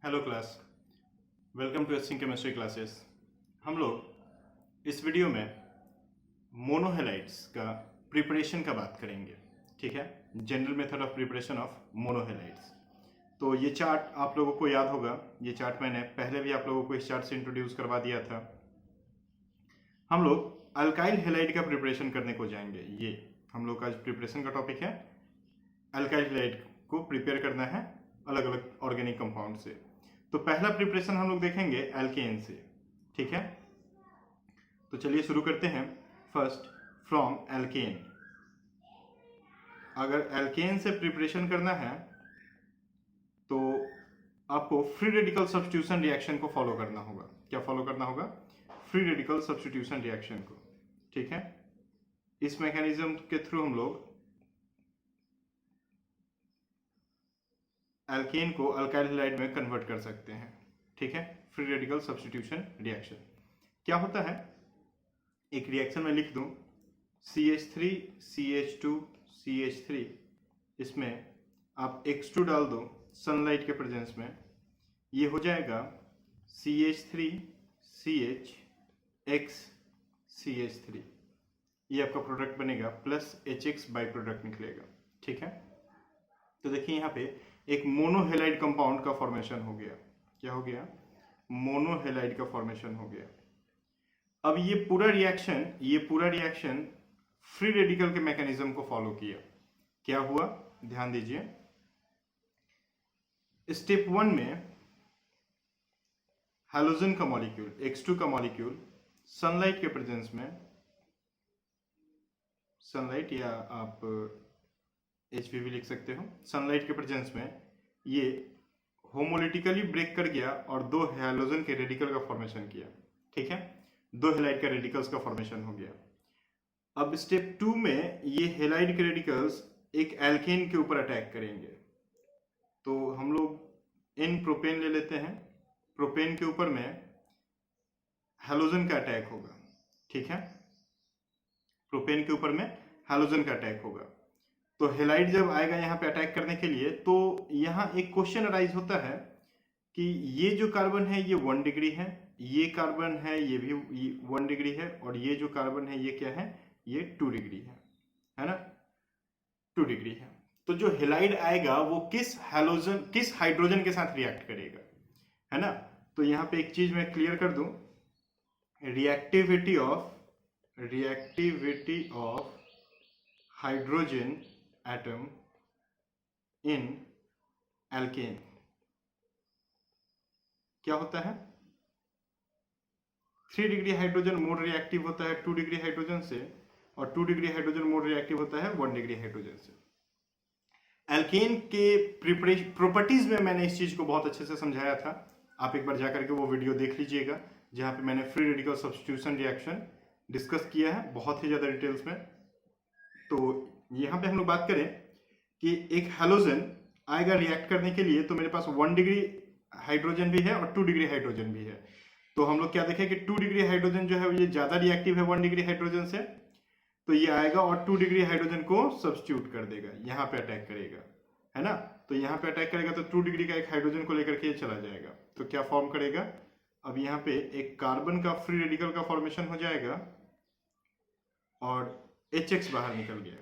Hello class, welcome to acing chemistry classes. हम लोग इस वीडियो में मोनोहेलाइड्स का प्रिपरेशन का बात करेंगे। ठीक है, general method of preparation of monohalides. तो ये चार्ट आप लोगों को याद होगा, ये चार्ट मैंने पहले भी आप लोगों को इस चार्ट से इंट्रोड्यूस करवा दिया था। हम लोग अल्काइल हेलाइड का प्रिपरेशन करने को जाएंगे। ये हम लोग का आज प्रिपरेशन का टॉपिक है। अल्काइल हेलाइड को प्रिपेयर करना है अलग अलग ऑर्गेनिक कंपाउंड से। तो पहला प्रिपरेशन हम लोग देखेंगे एल्केन से। ठीक है, तो चलिए शुरू करते हैं। First, from alkane. अगर एल्केन से प्रिपरेशन करना है तो आपको फ्री रेडिकल सब्स्टिट्यूशन रिएक्शन को फॉलो करना होगा। क्या फॉलो करना होगा? फ्री रेडिकल सब्स्टिट्यूशन रिएक्शन को। ठीक है, इस मैकेनिज्म के थ्रू हम लोग एल्केन को अल्काइल हैलाइड में कन्वर्ट कर सकते हैं। ठीक है, फ्री रेडिकल सब्स्टिट्यूशन रिएक्शन क्या होता है? एक रिएक्शन में लिख दूं CH3 CH2 CH3, इसमें आप X2 डाल दो सनलाइट के प्रेजेंस में, ये हो जाएगा CH3 CH X CH3। ये आपका प्रोडक्ट बनेगा प्लस HX बाई प्रोडक्ट निकलेगा। ठीक है, तो देखिए यहाँ पे एक मोनोहेलाइड कंपाउंड का फॉर्मेशन हो गया। क्या हो गया? मोनोहेलाइड का फॉर्मेशन हो गया। अब ये पूरा रिएक्शन फ्री रेडिकल के मैकेनिज्म को फॉलो किया। क्या हुआ? ध्यान दीजिए, स्टेप 1 में हैलोजन का मॉलिक्यूल X2 का मॉलिक्यूल सनलाइट के प्रेजेंस में, सनलाइट या आप HPV लिख सकते हो, सनलाइट के प्रेजेंस में ये होमोलिटिकली ब्रेक कर गया और दो हैलोजन के रेडिकल का फॉर्मेशन किया। ठीक है, दो हेलाइड का रेडिकल्स का फॉर्मेशन हो गया। अब स्टेप 2 में ये हेलाइड के रेडिकल्स एक एल्केन के ऊपर अटैक करेंगे। तो हम लोग इन प्रोपेन ले लेते हैं, प्रोपेन के ऊपर में हैलोजन का अटैक होगा। ठीक है, प्रोपेन के ऊपर में हैलोजन का अटैक होगा। तो हेलाइड जब आएगा यहाँ पे अटैक करने के लिए, तो यहाँ एक क्वेश्चन अराइज होता है कि ये जो कार्बन है ये 1 डिग्री है, ये कार्बन है ये भी 1 डिग्री है, और ये जो कार्बन है ये क्या है? ये 2 डिग्री है ना? 2 डिग्री है। तो जो हेलाइड आएगा वो किस हाइड्रोजन के साथ रिएक्ट करेगा, है ना? तो यहाँ पे एक चीज मैं क्लियर कर दूं, reactivity of hydrogen atom in alkane क्या होता है? 3 डिग्री हाइड्रोजन मोर रिएक्टिव होता है 2 डिग्री हाइड्रोजन से, और 2 डिग्री हाइड्रोजन मोर रिएक्टिव होता है 1 डिग्री हाइड्रोजन से। एल्केन के प्रॉपर्टीज में मैंने इस चीज को बहुत अच्छे से समझाया था। आप एक बार जाकर के वो वीडियो देख लीजिएगा जहां पे मैंने free radical substitution reaction discuss किया है बहुत ही ज्यादा डिटेल्स में। तो यहाँ पे हम लोग बात करें कि एक हैलोजन आएगा रिएक्ट करने के लिए, तो मेरे पास 1 डिग्री हाइड्रोजन भी है और 2 डिग्री हाइड्रोजन भी है। तो हम लोग क्या देखें कि 2 डिग्री हाइड्रोजन जो है ये ज्यादा रिएक्टिव है 1 डिग्री हाइड्रोजन से, तो ये आएगा और 2 डिग्री हाइड्रोजन को सब्स्टिट्यूट कर देगा, यहाँ पे अटैक करेगा, है ना? तो यहाँ पे अटैक करेगा तो 2 डिग्री का एक हाइड्रोजन को लेकर के ये चला जाएगा। तो क्या फॉर्म करेगा? अब यहाँ पे एक कार्बन का फ्री रेडिकल का फॉर्मेशन हो जाएगा और HX बाहर निकल गया।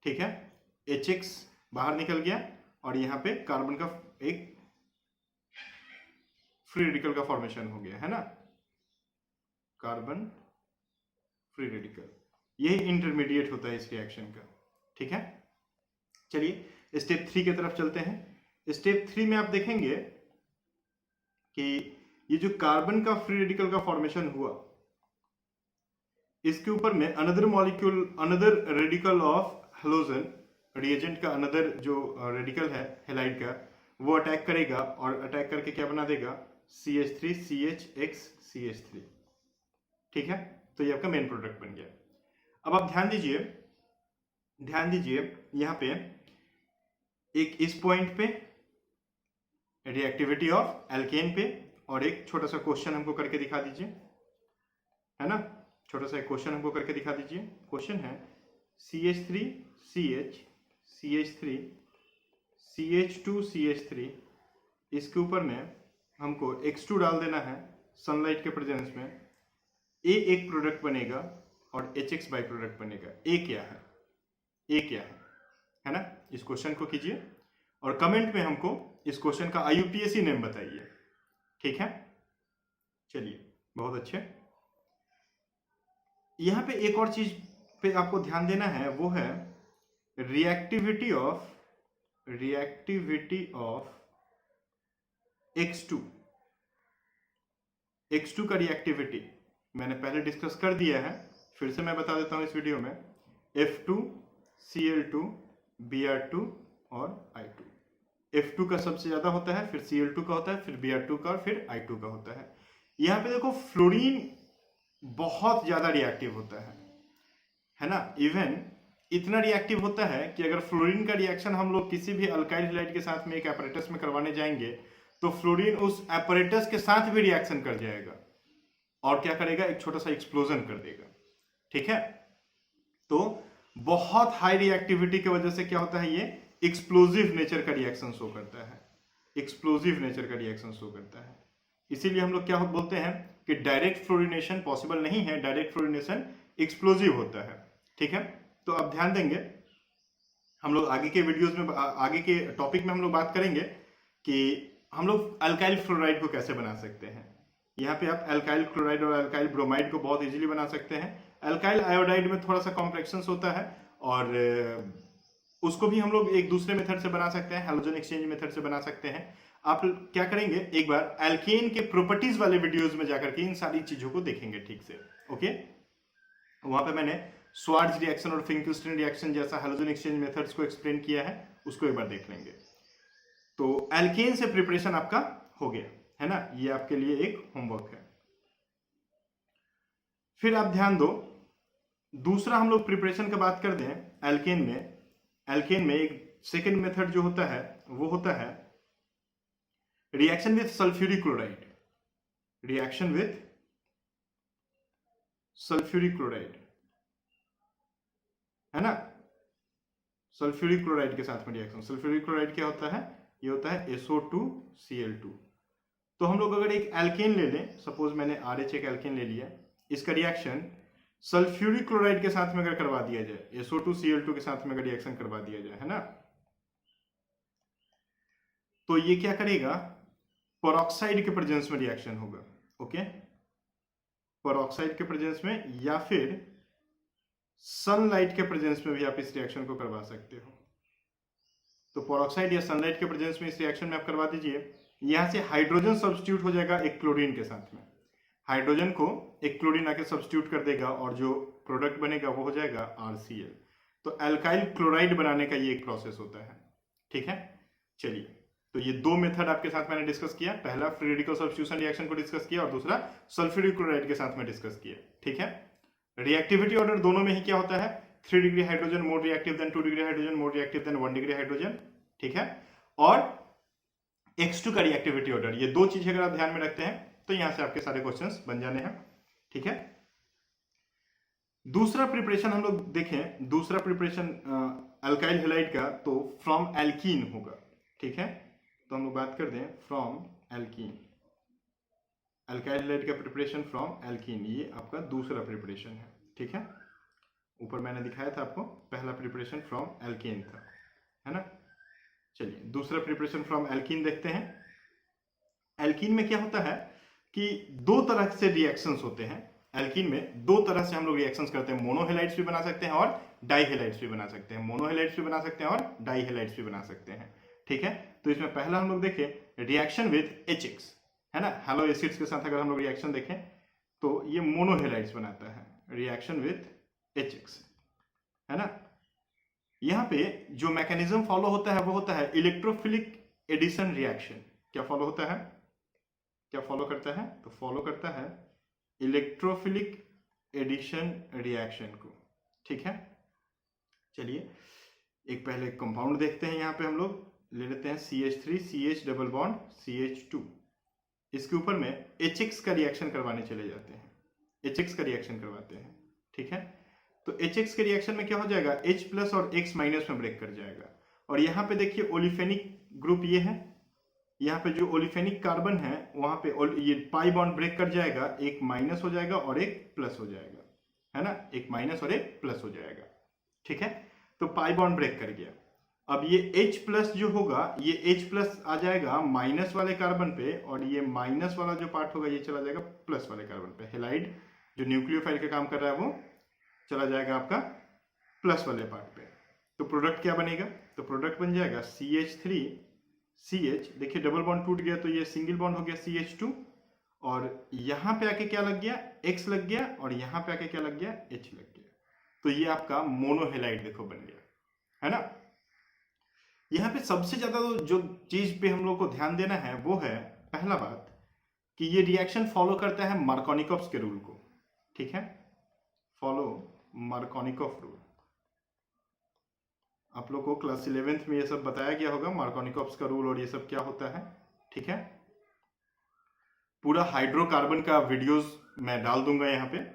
ठीक है, HX बाहर निकल गया और यहाँ पे कार्बन का एक फ्री रेडिकल का फॉर्मेशन हो गया, है ना? कार्बन फ्री रेडिकल, यही इंटरमीडिएट होता है इस रिएक्शन का। ठीक है, चलिए स्टेप 3 की तरफ चलते हैं। स्टेप 3 में आप देखेंगे कि ये जो कार्बन का फ्री रेडिकल का फॉर्मेशन हुआ, इसके ऊपर में another radical of halogen reagent का अनदर जो रेडिकल है हेलाइड का, वो अटैक करेगा और अटैक करके क्या बना देगा? CH3 CHX CH3। ठीक है, तो ये आपका मेन प्रोडक्ट बन गया। अब आप ध्यान दीजिए यहाँ पे एक इस पॉइंट पे रिएक्टिविटी ऑफ एल्केन पे, और एक छोटा सा क्वेश्चन हमको करके दिखा दीजिए, है ना? छोटा सा क्वेश्चन हमको करके दिखा दीजिए। क्वेश्चन है CH3 CH CH3 CH2CH3, इसके ऊपर में हमको X2 डाल देना है सनलाइट के प्रेजेंस में। A एक प्रोडक्ट बनेगा और HX बाई प्रोडक्ट बनेगा। A क्या है? A क्या है ना? इस क्वेश्चन को कीजिए और कमेंट में हमको इस क्वेश्चन का IUPAC नेम बताइए। ठीक है, चलिए, बहुत अच्छे। यहां पे एक और चीज पे आपको ध्यान देना है, वो है रिएक्टिविटी ऑफ X2। X2 का रिएक्टिविटी मैंने पहले डिस्कस कर दिया है, फिर से मैं बता देता हूं इस वीडियो में। F2, Cl2, Br2 और I2। F2 का सबसे ज्यादा होता है, फिर Cl2 का होता है, फिर Br2 का और फिर I2 का होता है। यहां पे देखो फ्लोरीन बहुत ज्यादा रिएक्टिव होता है ना। इवन इतना रिएक्टिव होता है कि अगर फ्लोरीन का रिएक्शन हम लोग किसी भी अल्काइल हैलाइड के साथ में एक एपरेटस में करवाने जाएंगे तो फ्लोरीन उस एपरेटस के साथ भी रिएक्शन कर जाएगा और क्या करेगा, एक छोटा सा एक्सप्लोजन कर देगा। ठीक है, तो बहुत हाई रिएक्टिविटी की वजह से क्या होता है, ये एक्सप्लोजिव नेचर का रिएक्शन शो करता है। एक्सप्लोजिव नेचर का रिएक्शन शो करता है। इसीलिए हम लोग क्या बोलते हैं कि डायरेक्ट फ्लोरिनेशन पॉसिबल नहीं है, डायरेक्ट फ्लोरिनेशन एक्सप्लोजिव होता है। ठीक है, तो अब ध्यान देंगे, हम लोग आगे के वीडियोस में, आगे के टॉपिक में हम लोग बात करेंगे कि हम लोग अल्काइल फ्लोराइड को कैसे बना सकते हैं। यहाँ पे आप अल्काइल क्लोराइड और अल्काइल ब्रोमाइड को बहुत इजीली बना सकते हैं। अल्काइल आयोडाइड में थोड़ा सा कॉम्प्लेक्शंस होता है और उसको भी हम लोग एक दूसरे मेथड से बना सकते हैं, हैलोजन एक्सचेंज मेथड से बना सकते हैं। आप क्या करेंगे, एक बार एल्केन के प्रॉपर्टीज वाले वीडियोस में जाकर के इन सारी चीजों को देखेंगे ठीक से। ओके, वहां पे मैंने स्वार्ट्ज रिएक्शन और फिंकलस्टीन रिएक्शन जैसा हैलोजन एक्सचेंज मेथड्स को एक्सप्लेन किया है, उसको एक बार देख लेंगे। तो एल्केन से प्रिपरेशन आपका हो गया है ना, ये आपके लिए एक होमवर्क है। फिर आप ध्यान दो, दूसरा हम लोग प्रिपरेशन का बात कर दें एल्केन में एक सेकेंड मेथड जो होता है वो होता है reaction with sulphuric chloride. Reaction with sulphuric chloride है ना, सल्फ्यूरिक क्लोराइड के साथ में रिएक्शन। सल्फ्यूरिक क्लोराइड क्या होता है, ये होता है SO2Cl2। तो हम लोग अगर एक एल्केन ले लें, सपोज मैंने RH एक एल्केन ले लिया, इसका रिएक्शन सल्फ्यूरिक क्लोराइड के साथ में अगर करवा दिया जाए, SO2Cl2 के साथ में अगर रिएक्शन करवा दिया जाए, है ना, तो ये क्या करेगा, पेरोक्साइड के प्रेजेंस में रिएक्शन होगा। ओके, पेरोक्साइड के प्रेजेंस में या फिर सनलाइट के प्रेजेंस में भी आप इस रिएक्शन को करवा सकते हो। तो पेरोक्साइड या सनलाइट के प्रेजेंस में इस रिएक्शन में आप करवा दीजिए, यहां से हाइड्रोजन सब्स्टिट्यूट हो जाएगा एक क्लोरीन के साथ में, हाइड्रोजन को एक क्लोरीन आके सब्स्टिट्यूट कर देगा और जो प्रोडक्ट बनेगा वो हो जाएगा RCl। तो अल्काइल क्लोराइड बनाने का ये एक प्रोसेस होता है। ठीक है, चलिए, तो ये दो मेथड आपके साथ मैंने डिस्कस किया, पहला फ्री रेडिकल सब्स्टिट्यूशन रिएक्शन को डिस्कस किया और दूसरा सल्फ्यूरिक क्लोराइड के साथ में डिस्कस किया। ठीक है, रिएक्टिविटी ऑर्डर दोनों में ही क्या होता है, 3 degree hydrogen more reactive than 2 degree hydrogen, more reactive than 1 degree hydrogen. ठीक है, और X2 का रिएक्टिविटी ऑर्डर, ये दो चीजें अगर आप ध्यान में रखते हैं तो यहां से आपके सारे क्वेश्चंस बन जाने हैं। ठीक है, दूसरा प्रिपरेशन हम लोग देखें, दूसरा प्रिपरेशन अल्काइल हैलाइड का, तो फ्रॉम एल्कीन होगा। ठीक है, तो हम लोग बात कर दें फ्रॉम एल्कीन, अल्काइल हैलाइड का प्रिपरेशन फ्रॉम एल्कीन, ये आपका दूसरा प्रिपरेशन है। ठीक है, ऊपर मैंने दिखाया था आपको, पहला प्रिपरेशन फ्रॉम एल्कीन था, है ना। चलिए, दूसरा प्रिपरेशन फ्रॉम एल्कीन देखते हैं। एल्कीन में क्या होता है कि दो तरह से रिएक्शंस होते हैं। एल्कीन में दो तरह से हम लोग रिएक्शंस करते हैं, मोनोहेलाइड्स भी बना सकते हैं और डाइहेलाइड्स भी बना सकते हैं। मोनोहेलाइड्स भी बना सकते हैं और डाइहेलाइड्स भी बना सकते हैं। ठीक है, तो इसमें पहला हम लोग देखें रिएक्शन विद HX, है ना, हैलो एसिड्स के साथ अगर हम लोग रिएक्शन देखें तो ये मोनोहेलाइड्स बनाता है, रिएक्शन विद HX, है ना। यहां पे जो मैकेनिज्म फॉलो होता है वो होता है इलेक्ट्रोफिलिक एडिशन रिएक्शन। क्या फॉलो होता है, क्या फॉलो करता है, तो फॉलो करता है इलेक्ट्रोफिलिक एडिशन रिएक्शन को। ठीक है, चलिए एक पहले कंपाउंड देखते हैं। यहां पे हम लोग ले लेते हैं CH3 CH double bond CH2, इसके ऊपर में HX का रिएक्शन करवाने चले जाते हैं, HX का रिएक्शन करवाते हैं। ठीक है, तो HX के रिएक्शन में क्या हो जाएगा, H प्लस और X माइनस में ब्रेक कर जाएगा और यहाँ पे देखिए ओलिफेनिक ग्रुप ये है, यहाँ पे जो ओलिफेनिक कार्बन है वहां पे ये पाई बॉन्ड ब्रेक कर जाएगा, एक माइनस हो जाएगा और एक प्लस हो जाएगा, है ना, एक माइनस और एक प्लस हो जाएगा, ठीक है। तो पाई बॉन्ड ब्रेक कर गया। अब ये H प्लस जो होगा, ये H प्लस आ जाएगा माइनस वाले कार्बन पे, और ये माइनस वाला जो पार्ट होगा ये चला जाएगा प्लस वाले कार्बन पे। हेलाइड जो न्यूक्लियोफाइल का काम कर रहा है वो चला जाएगा आपका प्लस वाले पार्ट पे। तो प्रोडक्ट क्या बनेगा, तो प्रोडक्ट बन जाएगा CH3 CH, देखिए डबल बॉन्ड टूट गया तो ये सिंगल बॉन्ड हो गया CH2, और यहां पे आके क्या लग गया, X लग गया, और यहां पे आके क्या लग गया, H लग गया। तो ये आपका मोनोहेलाइड देखो बन गया, है ना। यहाँ पे सबसे ज्यादा जो चीज पे हम लोग को ध्यान देना है वो है, पहला बात कि ये रिएक्शन फॉलो करता है मार्कोनिकॉफ्स के रूल को, ठीक है, फॉलो मार्कोनिकॉफ रूल। आप लोग को क्लास 11th में ये सब बताया गया होगा, मार्कोनिकॉफ्स का रूल और ये सब क्या होता है, ठीक है। पूरा हाइड्रोकार्बन का वीडियोस मैं डाल दूंगा यहाँ पे,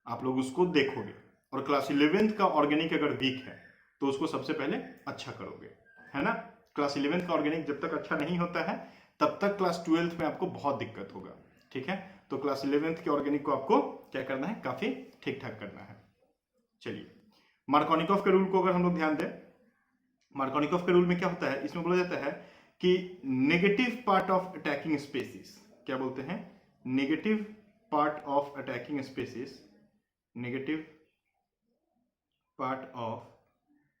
आप लोग उसको देखोगे, और क्लास 11th का ऑर्गेनिक अगर वीक है तो उसको सबसे पहले अच्छा करोगे, है ना। क्लास 11th का ऑर्गेनिक जब तक अच्छा नहीं होता है तब तक क्लास 12th में आपको बहुत दिक्कत होगा, ठीक है। तो क्लास 11th के ऑर्गेनिक को आपको क्या करना है, काफी ठीक ठाक करना है। चलिए, मार्कोनिकॉफ के रूल को अगर हम लोग ध्यान दें, मार्कोनिकॉफ के रूल में क्या होता है, इसमें बोला जाता है कि negative part of attacking species, क्या बोलते हैं, negative part of attacking species, negative part of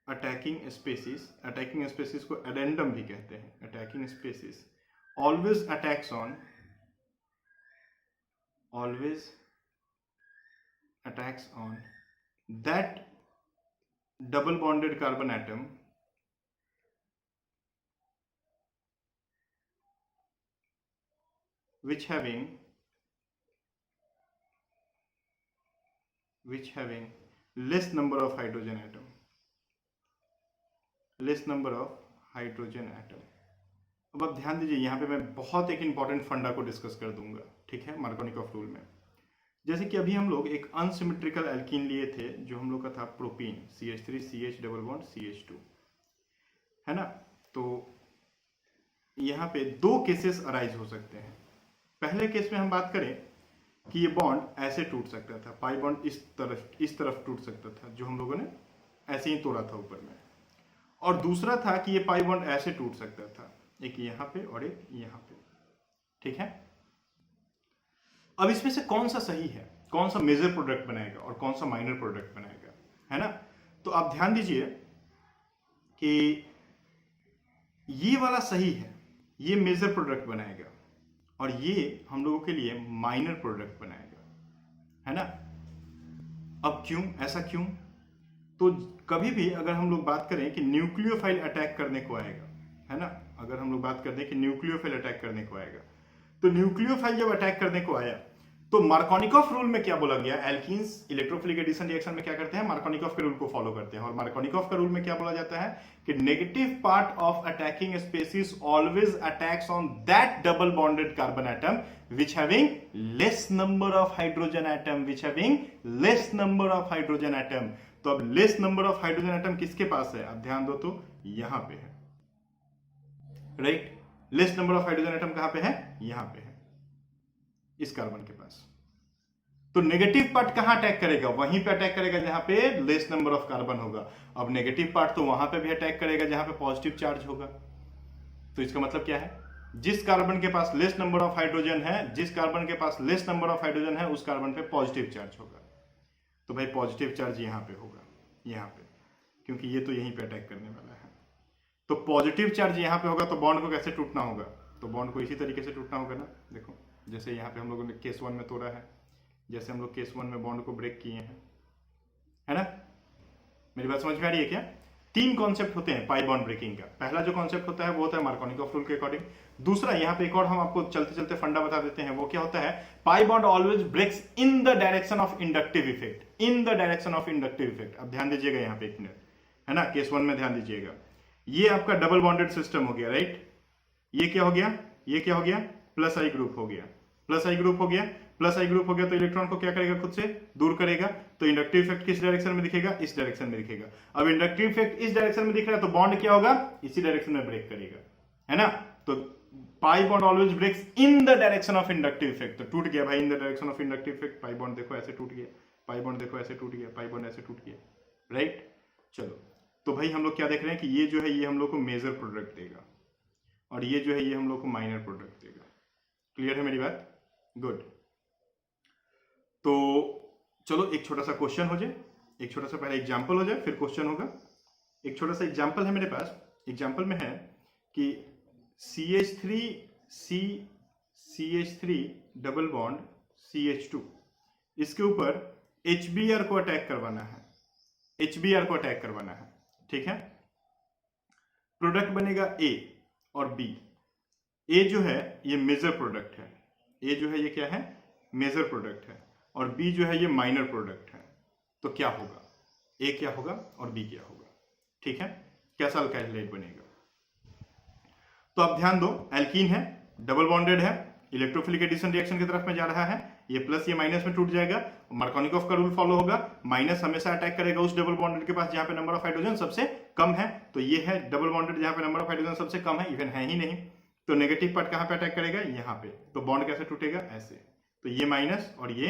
attacking species, attacking species को एडेंडम भी कहते हैं, attacking species always attacks on, always attacks on that double bonded carbon atom which having less number of hydrogen atom, less number of hydrogen atom। अब आप ध्यान दीजिए, यहाँ पे मैं बहुत एक इंपॉर्टेंट फंडा को डिस्कस कर दूंगा, ठीक है, मार्कोनिकॉफ रूल में। जैसे कि अभी हम लोग एक अनसिमेट्रिकल एल्कीन लिए थे, जो हम लोग का था propene, CH3 CH double bond CH2, है ना। तो यहाँ पे दो केसेस अराइज हो सकते हैं। पहले केस में हम बात करें कि ये बॉन्ड ऐसे टूट सकता था, पाई बॉन्ड इस तरफ टूट सकता था, जो हम लोगों ने ऐसे ही तोड़ा था ऊपर में, और दूसरा था कि ये पाई बॉन्ड ऐसे टूट सकता था, एक यहाँ पे और एक यहाँ पे, ठीक है। अब इसमें से कौन सा सही है, कौन सा मेजर प्रोडक्ट बनाएगा और कौन सा माइनर प्रोडक्ट बनाएगा, है ना। तो आप ध्यान दीजिए कि ये वाला सही है, ये मेजर प्रोडक्ट बनाएगा, और ये हम लोगों के लिए माइनर प्रोडक्ट बनाएगा, है ना। अब क्यों, ऐसा क्यों, तो कभी भी अगर हम लोग बात करें कि न्यूक्लियोफाइल अटैक करने को आएगा, है ना, अगर हम लोग बात करते हैं कि न्यूक्लियोफाइल अटैक करने को आएगा, तो न्यूक्लियोफाइल जब अटैक करने को आया तो मार्कोनिकॉफ रूल में क्या बोला गया, एल्कीन्स इलेक्ट्रोफिलिक एडिशन रिएक्शन में क्या करते हैं, मार्कोनिकॉफ के रूल को फॉलो करते हैं, और मार्कोनिकॉफ का रूल में क्या बोला जाता है कि negative part of attacking species always attacks on that double bonded carbon atom which having less number of hydrogen atom, which having less number of hydrogen atom। तो अब less number of hydrogen atom किसके पास है, अब ध्यान दो तो यहां पे है, right. Less number of hydrogen atom कहां पे है, यहां पे है, इस कार्बन के पास। तो नेगेटिव पार्ट कहां अटैक करेगा, वहीं पे अटैक करेगा जहां पे लेस नंबर ऑफ कार्बन होगा। अब नेगेटिव पार्ट तो वहां पे भी अटैक करेगा जहां पे पॉजिटिव चार्ज होगा। तो इसका मतलब क्या है, जिस कार्बन के पास लेस नंबर ऑफ हाइड्रोजन है, जिस कार्बन के पास लेस नंबर ऑफ हाइड्रोजन है, उस कार्बन पे पॉजिटिव चार्ज होगा। तो भाई पॉजिटिव चार्ज यहां पे होगा, यहां पे, क्योंकि ये तो यहीं पे अटैक करने वाला है। तो पॉजिटिव चार्ज यहां पे होगा तो बॉन्ड को कैसे टूटना होगा, तो बॉन्ड को इसी तरीके से टूटना होगा ना। देखो जैसे यहाँ पे हम लोगों ने केस 1 में तोड़ा है, जैसे हम लोग केस 1 में बॉन्ड को ब्रेक किए हैं, है ना। मेरी बात समझ में आ रही है क्या। 3 कॉन्सेप्ट होते हैं पाई बॉन्ड ब्रेकिंग का। पहला जो कॉन्सेप्ट होता है वो होता है मार्कोनिकॉफ रूल के अकॉर्डिंग। दूसरा यहाँ पे एक और हम आपको चलते चलते फंडा बता देते हैं, वो क्या होता है, pi bond always breaks in the direction of inductive effect, in the direction of inductive effect. अब ध्यान दीजिएगा यहाँ पे एक मिनट, है ना, केस 1 में ध्यान दीजिएगा। ये आपका डबल बॉन्डेड सिस्टम हो गया, राइट। ये क्या हो गया, ये क्या हो गया, प्लस आई ग्रुप हो गया, प्लस आई ग्रुप हो गया। प्लस आई ग्रुप हो गया तो इलेक्ट्रॉन को क्या करेगा, खुद से दूर करेगा। तो इंडक्टिव इफेक्ट किस डायरेक्शन में दिखेगा, इस डायरेक्शन में दिखेगा। अब इंडक्टिव इफेक्ट इस डायरेक्शन में दिख रहा है तो बॉन्ड क्या होगा, इसी डायरेक्शन में ब्रेक करेगा, है ना। तो pi bond always breaks in the direction of inductive effect. तो टूट गया भाई in the direction of inductive effect. Pi bond देखो ऐसे टूट गया, पाई बॉन्ड देखो ऐसे टूट गया, पाई बॉन्ड ऐसे टूट गया, राइट। चलो तो भाई हम लोग क्या देख रहे हैं कि ये जो है ये हम लोग को मेजर प्रोडक्ट देगा और ये जो है ये हम लोग को माइनर प्रोडक्ट देगा। क्लियर है मेरी बात, गुड। तो चलो एक छोटा सा क्वेश्चन हो जाए, एक छोटा सा पहले एग्जांपल हो जाए फिर क्वेश्चन होगा। एक छोटा सा एग्जांपल है मेरे पास। एग्जांपल में है कि CH3 डबल बॉन्ड CH2, इसके ऊपर HBr को अटैक करवाना है, HBr को अटैक करवाना है, ठीक है। प्रोडक्ट बनेगा A और B। A जो है ये मेजर प्रोडक्ट है, A जो है ये क्या है, मेजर प्रोडक्ट है, और B जो है ये माइनर प्रोडक्ट है। तो क्या होगा, A क्या होगा और B क्या होगा, ठीक है। कैसा अल्काइल बनेगा। तो आप ध्यान दो, एल्कीन है, डबल बॉन्डेड है, इलेक्ट्रोफिलिक एडिशन रिएक्शन की तरफ में जा रहा है, ये प्लस ये माइनस में टूट जाएगा, मार्कोनिकॉफ का रूल फॉलो होगा। माइनस हमेशा अटैक करेगा उस डबल बॉन्डेड के पास जहां पे नंबर ऑफ हाइड्रोजन सबसे कम है। तो ये है डबल बॉन्डेड जहां पे नंबर ऑफ हाइड्रोजन सबसे कम है, इवन है ही नहीं। तो नेगेटिव पार्ट कहां पे अटैक करेगा, यहाँ पे। तो बॉन्ड कैसे टूटेगा, ऐसे। तो ये माइनस और ये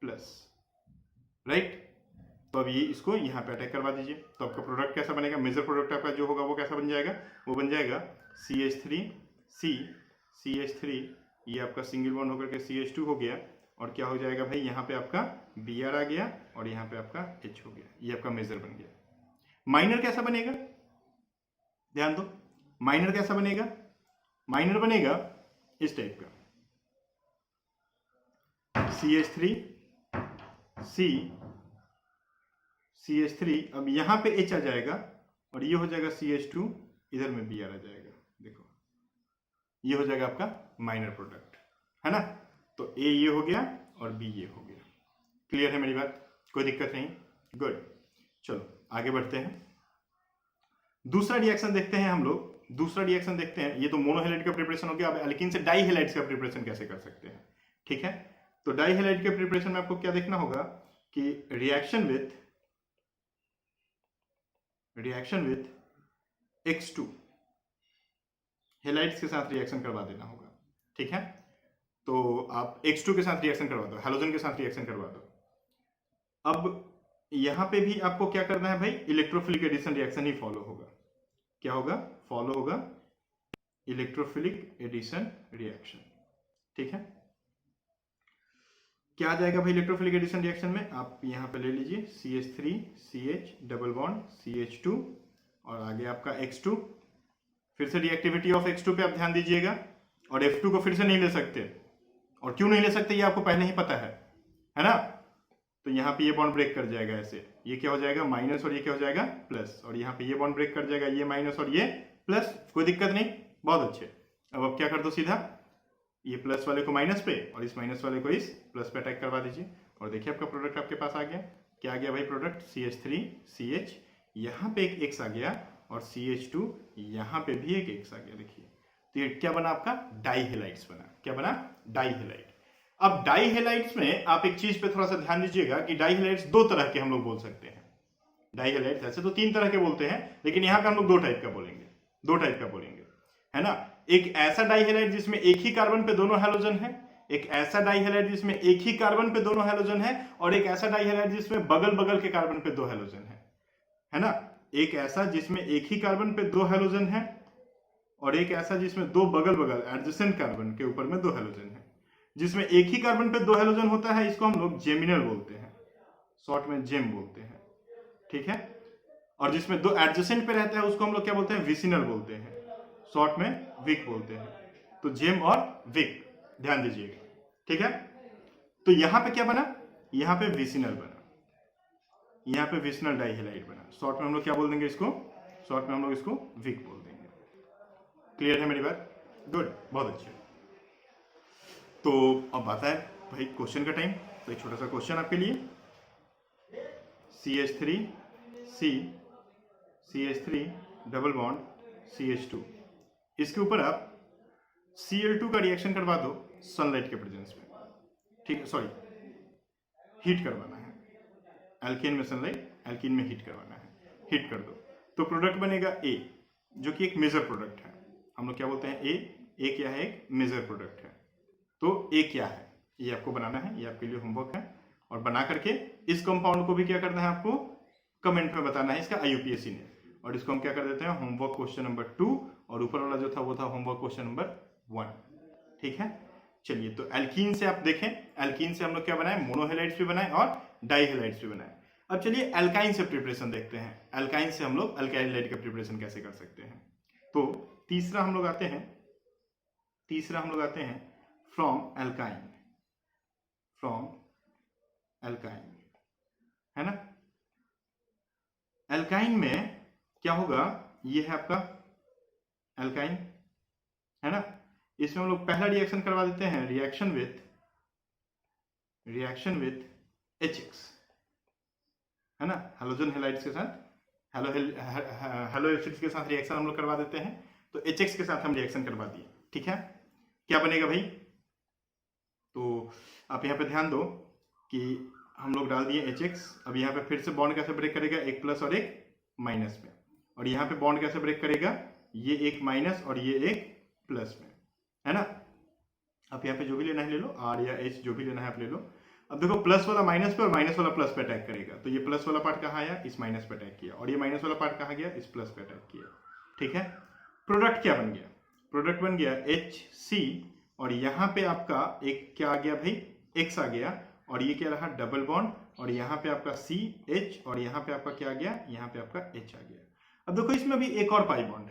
प्लस, राइट। तो अब ये इसको यहाँ पे अटैक करवा दीजिए। तो आपका प्रोडक्ट कैसा बनेगा, मेजर प्रोडक्ट आपका जो होगा वो कैसा बन जाएगा, वो बन जाएगा CH3 ये आपका सिंगल बॉन्ड होकर के CH2 हो गया, और क्या हो जाएगा भाई, यहाँ पे आपका Br आ गया और यहाँ पे आपका H हो गया। ये आपका मेजर बन गया। माइनर कैसा बनेगा, ध्यान दो, माइनर कैसा बनेगा, माइनर बनेगा इस टाइप का, CH3 अब यहां पे H आ जाएगा और ये हो जाएगा CH2, इधर में Br आ जाएगा। देखो ये हो जाएगा आपका माइनर प्रोडक्ट, है ना। तो A ये हो गया और B ये हो गया। क्लियर है मेरी बात, कोई दिक्कत नहीं, गुड। चलो आगे बढ़ते हैं, दूसरा रिएक्शन देखते हैं हम लोग। दूसरा रिएक्शन देखते हैं, ये तो मोनोहेलाइड का प्रिपरेशन हो गया। अब एल्कीन से डाईहेलाइड्स का प्रिपरेशन कैसे कर सकते हैं, ठीक है। तो डाईहेलाइड के प्रिपरेशन में आपको क्या देखना होगा कि रिएक्शन विथ X2 हेलाइड्स के साथ रिएक्शन करवा देना होगा, ठीक है। तो आप X2 के साथ रिएक्शन करवा दो, हैलोजन के साथ रिएक्शन करवा दो। अब यहां पे भी आपको क्या करना है भाई, इलेक्ट्रोफिलिक एडिशन रिएक्शन ही फॉलो होगा। क्या होगा, फॉलो होगा इलेक्ट्रोफिलिक एडिशन रिएक्शन, ठीक है। क्या आ जाएगा भाई इलेक्ट्रोफिलिक एडिशन रिएक्शन में, आप यहां पे ले लीजिए CH3 CH double bond CH2 और आगे आपका X2। फिर से रिएक्टिविटी ऑफ X2 पे आप ध्यान दीजिएगा, और F2 को फिर से नहीं ले सकते। और क्यों नहीं ले सकते ये आपको पहले ही पता है ना। तो यहाँ पे ये बॉन्ड ब्रेक कर जाएगा ऐसे, ये क्या हो जाएगा माइनस और ये क्या हो जाएगा प्लस, और यहाँ पे ये बॉन्ड ब्रेक कर जाएगा, ये माइनस और ये प्लस। कोई दिक्कत नहीं, बहुत अच्छे। अब आप क्या कर दो, सीधा ये प्लस वाले को माइनस पे और इस माइनस वाले को इस प्लस पे अटैक करवा दीजिए, और देखिए आपका प्रोडक्ट आपके पास आ गया। क्या आ गया भाई प्रोडक्ट, CH3 CH, यहाँ पे एक X आ गया, और CH2 यहाँ पे भी एक X आ गया। देखिए तो ये क्या बना आपका, डाईहेलाइड्स बना। क्या बना, डाईहेलाइड। अब डाईहेलाइड्स में आप एक चीज पे थोड़ा सा ध्यान दीजिएगा कि डाईहेलाइड्स दो तरह के हम लोग बोल सकते हैं। डाईहेलाइड्स ऐसे तो तीन तरह के बोलते हैं, लेकिन यहाँ पे हम लोग दो टाइप का बोलेंगे, है ना। एक ऐसा डाईहेलाइड जिसमें एक ही कार्बन पे दोनों हैलोजन है, एक ऐसा डाईहेलाइड जिसमें एक ही कार्बन पे दोनों हैलोजन है, और एक ऐसा डाईहेलाइड जिसमें बगल बगल के कार्बन पे दो हैलोजन है ना। एक ऐसा जिसमें एक ही कार्बन पे दो हैलोजन है, और एक ऐसा जिसमें दो बगल बगल एडजेसेंट कार्बन के ऊपर में दो हैलोजन है। जिसमें एक ही कार्बन पे दो हैलोजन होता है इसको हम लोग जेमिनल बोलते हैं, शॉर्ट में जेम बोलते हैं, ठीक है। और जिसमें दो एडजेसेंट पे रहता है उसको हम लोग क्या बोलते हैं, विसिनल बोलते हैं, शॉर्ट में विक बोलते हैं। तो जेम और विक, ध्यान दीजिएगा, ठीक है। तो यहां पे क्या बना, यहां पे विसिनल बना, यहां पे विसिनल डाईहेलाइड बना। शॉर्ट में हम लोग क्या बोल देंगे इसको, शॉर्ट में हम लोग इसको विक बोल देंगे। क्लियर है मेरी बात, गुड, बहुत अच्छे। तो अब आता है भाई क्वेश्चन का टाइम। तो एक छोटा सा क्वेश्चन आपके लिए, CH3 डबल बॉन्ड CH2, इसके ऊपर आप Cl2 का रिएक्शन करवा दो सनलाइट के प्रेजेंस में। ठीक है, सॉरी, हीट करवाना है। एल्केन में सनलाइट, एल्कीन में हीट करवाना है, हीट कर दो तो प्रोडक्ट बनेगा ए, जो कि एक मेजर प्रोडक्ट है। हम लोग क्या बोलते हैं, ए क्या है, एक मेजर प्रोडक्ट है। तो ए क्या है ये आपको बनाना है, ये आपके लिए होमवर्क है। और बना करके इस कंपाउंड को भी क्या करना है, आपको कमेंट में बताना है इसका IUPAC ने। और इसको हम क्या कर देते हैं, होमवर्क क्वेश्चन नंबर 2, और ऊपर वाला जो था वो था होमवर्क क्वेश्चन नंबर 1। ठीक है, चलिए तो एल्कीन से आप देखें, एल्कीन से हम लोग क्या बनाए, मोनोहेलाइड्स भी बनाए और डाईहेलाइड्स भी बनाए। अब चलिए एल्काइन से प्रिपरेशन देखते हैं, एल्काइन से हम लोग अल्काइल हैलाइड का प्रिपरेशन कैसे कर सकते हैं। तो तीसरा हम लोग आते हैं फ्रॉम एल्काइन, है ना। एल्काइन में क्या होगा, ये है आपका एल्काइन, है ना। इसमें हम लोग पहला रिएक्शन करवा देते हैं, रिएक्शन विथ HX, है ना, हेलोजन हैलाइड्स के साथ, हेलो एसिड्स के साथ रिएक्शन हम लोग करवा देते हैं। तो HX के साथ हम रिएक्शन करवा दिए, ठीक है। क्या बनेगा भाई, तो आप यहाँ पे ध्यान दो कि हम लोग डाल दिए HX। अब यहाँ पे फिर से बॉन्ड कैसे ब्रेक करेगा, एक प्लस और एक माइनस में। और यहाँ पे बॉन्ड कैसे ब्रेक करेगा, ये एक माइनस और ये एक प्लस में, है ना। आप यहाँ पे जो भी लेना है ले लो, R या H जो भी लेना है आप ले लो। अब देखो प्लस वाला माइनस पे और माइनस वाला प्लस पे अटैक करेगा, तो ये प्लस वाला पार्ट कहाँ आया, इस माइनस पे अटैक किया, और ये माइनस वाला पार्ट कहाँ गया, इस प्लस पे अटैक किया। ठीक है, प्रोडक्ट क्या बन गया, प्रोडक्ट बन गया HC, और यहाँ पे आपका एक क्या आ गया भाई, X आ गया, और ये क्या रहा, डबल बॉन्ड, और यहाँ पे आपका CH, और यहाँ पे आपका क्या आ गया, यहाँ पे आपका H आ गया। अब देखो इसमें भी एक और पाई बॉन्ड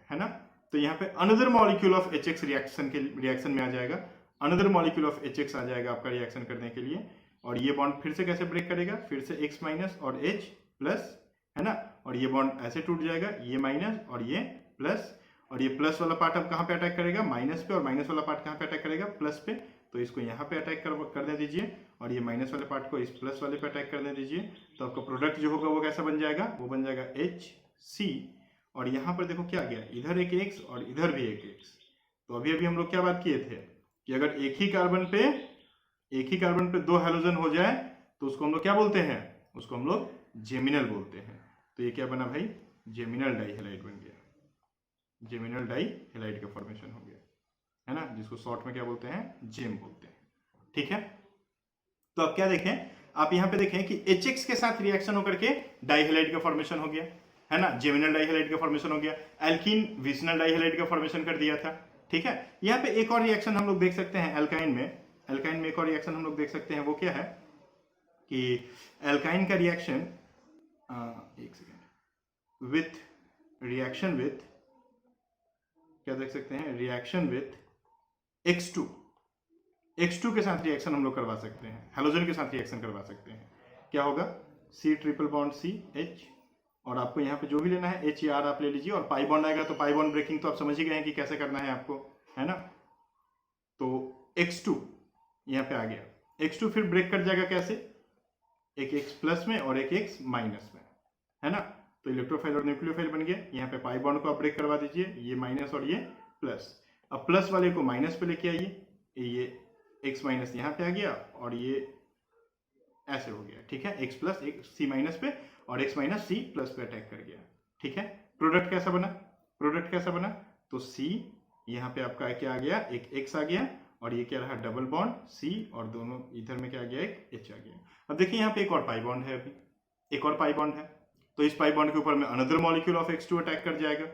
है ना। तो यहाँ पे another molecule of HX reaction में आ जाएगा, अनदर मॉलिक्यूल ऑफ HX आ जाएगा आपका रिएक्शन करने के लिए। और ये बॉन्ड फिर से कैसे ब्रेक करेगा, फिर से X माइनस और H प्लस, है ना। और ये बॉन्ड ऐसे टूट जाएगा, ये माइनस और ये प्लस, और ये प्लस वाला पार्ट अब कहाँ पे अटैक करेगा, माइनस पे, और माइनस वाला पार्ट कहाँ पे अटैक करेगा, प्लस पे। तो इसको यहाँ पे अटैक करने दीजिए, और ये माइनस वाले पार्ट को इस प्लस वाले पे अटैक करने दीजिए। तो आपका प्रोडक्ट जो होगा वो कैसा बन जाएगा, वो बन जाएगा HC। और यहाँ पर देखो क्या गया, इधर एक X और इधर भी एक X। तो अभी अभी हम लोग क्या बात किए थे कि अगर एक ही कार्बन पे दो हेलोजन हो जाए तो उसको हम लोग क्या बोलते हैं, उसको हम लोग जेमिनल बोलते हैं। तो ये क्या बना भाई, जेमिनल डाईहेलाइड बन गया, जेमिनल डाईहेलाइड का फॉर्मेशन हो गया, है ना, जिसको शॉर्ट में क्या बोलते हैं, जेम बोलते हैं। ठीक है, तो अब क्या देखें, आप यहाँ पे देखें कि HX के साथ रिएक्शन होकर के डाईहेलाइड का फॉर्मेशन हो गया, है ना, जेमिनल डाईहेलाइड का फॉर्मेशन हो गया। एल्कीन विसिनल डाईहेलाइड का फॉर्मेशन कर दिया था। ठीक है, यहाँ पे एक और रिएक्शन हम लोग देख सकते हैं एल्काइन में एक और रिएक्शन हम लोग देख सकते हैं, वो क्या है कि एल्काइन का रिएक्शन, एक सेकेंड, रिएक्शन विथ क्या देख सकते हैं, रिएक्शन विथ X2 के साथ रिएक्शन हम लोग करवा सकते हैं, हेलोजन के साथ रिएक्शन करवा सकते हैं। क्या होगा, C ट्रिपल बॉन्ड CH, और आपको यहाँ पे जो भी लेना है H या R आप ले लीजिए। और पाई बॉन्ड आएगा तो पाई बॉन्ड ब्रेकिंग तो आप समझ ही गए हैं कि कैसे करना है आपको, है ना। तो X2 यहाँ पे आ गया, X2 फिर ब्रेक कर जाएगा कैसे, एक X प्लस में और एक X माइनस में, है ना। तो इलेक्ट्रोफाइल और न्यूक्लियोफाइल बन गया। यहाँ पे पाई बॉन्ड को आप ब्रेक करवा दीजिए, ये माइनस और ये प्लस। अब प्लस वाले को माइनस पे लेके आइए, ये X माइनस यहाँ पे आ गया और ये ऐसे हो गया। ठीक है, X प्लस एक C माइनस पे और X माइनस C प्लस पे अटैक कर गया। ठीक है, प्रोडक्ट कैसा बना, तो C यहाँ पे आपका क्या आ गया, एक X आ गया, और ये क्या रहा, डबल बॉन्ड C, और दोनों इधर में क्या आ गया, एक H आ गया। अब देखिए यहाँ पे एक और पाई बॉन्ड है, अभी एक और पाई बॉन्ड है, तो इस पाई बॉन्ड के ऊपर में another molecule of X2 attack कर जाएगा,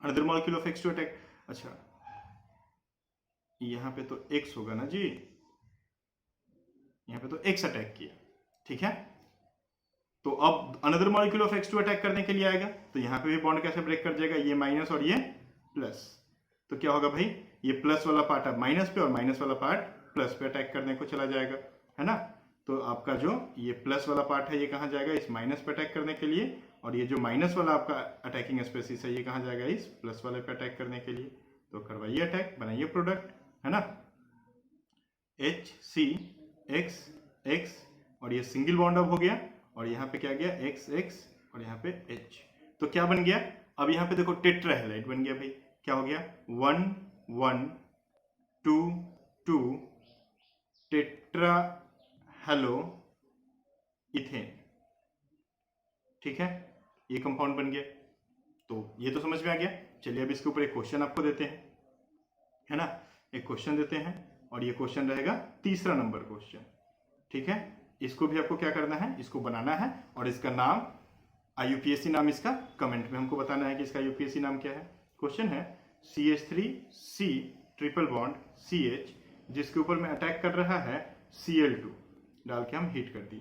another molecule of X2 attack. अच्छा, यहाँ पे तो X होगा ना जी, यहाँ पे तो X अटैक किया। ठीक है, तो अब another molecule of X2 attack करने के लिए आएगा, तो यहाँ पे भी बॉन्ड कैसे ब्रेक कर जाएगा, ये माइनस और ये प्लस। तो क्या होगा भाई, ये प्लस वाला पार्ट अब माइनस पे और माइनस वाला पार्ट प्लस पे अटैक करने को चला जाएगा, है ना। तो आपका जो ये प्लस वाला पार्ट है ये कहाँ जाएगा, इस माइनस पे अटैक करने के लिए, और ये जो माइनस वाला आपका अटैकिंग स्पेसिस है ये कहाँ जाएगा, इस प्लस वाले पे अटैक करने के लिए। तो करवाइए अटैक, बनाइए प्रोडक्ट, है ना, HCX, और ये सिंगल बॉन्ड अब हो गया, और यहाँ पे क्या गया, XX, और यहाँ पे H। तो क्या बन गया, अब यहाँ पे देखो टेट्राहेलाइड बन गया भाई। क्या हो गया, 1 1 2 2 टेट्रा हेलो इथेन, ठीक है, ये कंपाउंड बन गया। तो ये तो समझ में आ गया। चलिए अब इसके ऊपर एक क्वेश्चन आपको देते हैं, है ना, एक क्वेश्चन देते हैं और ये क्वेश्चन रहेगा 3रा नंबर क्वेश्चन, ठीक है। इसको भी आपको क्या करना है, इसको बनाना है और इसका नाम IUPAC नाम इसका कमेंट में हमको बताना है कि इसका IUPAC नाम क्या है। क्वेश्चन है CH3C ट्रिपल बॉन्ड CH जिसके ऊपर में अटैक कर रहा है Cl2 डाल के हम हीट कर दिए,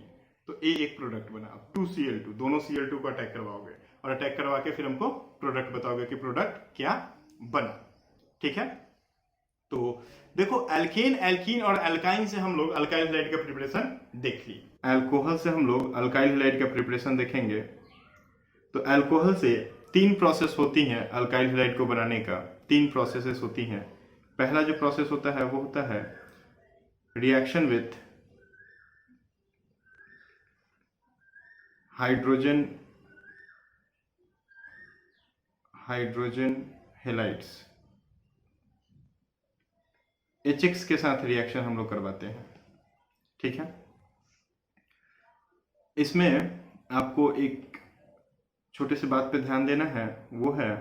तो ए एक प्रोडक्ट बना। अब 2Cl2, दोनों Cl2 को अटैक करवाओगे और अटैक करवा के फिर हमको प्रोडक्ट बताओगे कि प्रोडक्ट क्या बना, ठीक है। तो देखो एल्केन, एल्कीन और एल्काइन से हम लोग अल्काइल हैलाइड का प्रिपरेशन देख ली। अल्कोहल से हम लोग अल्काइल हैलाइड का प्रिपरेशन देखेंगे। तो अल्कोहल से 3 प्रोसेस होती हैं अल्काइल हैलाइड को बनाने का, 3 प्रोसेसेस होती हैं। पहला जो प्रोसेस होता है वो होता है reaction with hydrogen halides, HX के साथ रिएक्शन हम लोग करवाते हैं, ठीक है। इसमें आपको एक छोटे से बात पे ध्यान देना है, वो है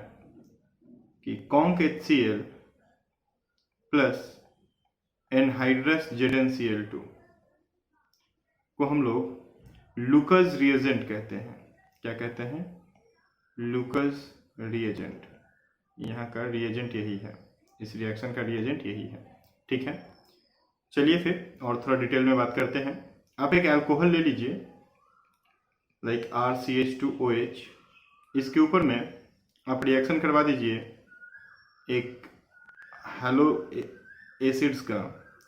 कि conc HCl plus anhydrous ZnCl2 को हम लोग लुकस रिएजेंट कहते हैं। क्या कहते हैं? Lucas reagent. यहाँ का रिएजेंट यही है, इस रिएक्शन का रिएजेंट यही है, ठीक है। चलिए फिर और थोड़ा डिटेल में बात करते हैं। आप एक अल्कोहल ले लीजिए लाइक RCH2OH, इसके ऊपर में आप रिएक्शन करवा दीजिए एक हैलो एसिड्स का।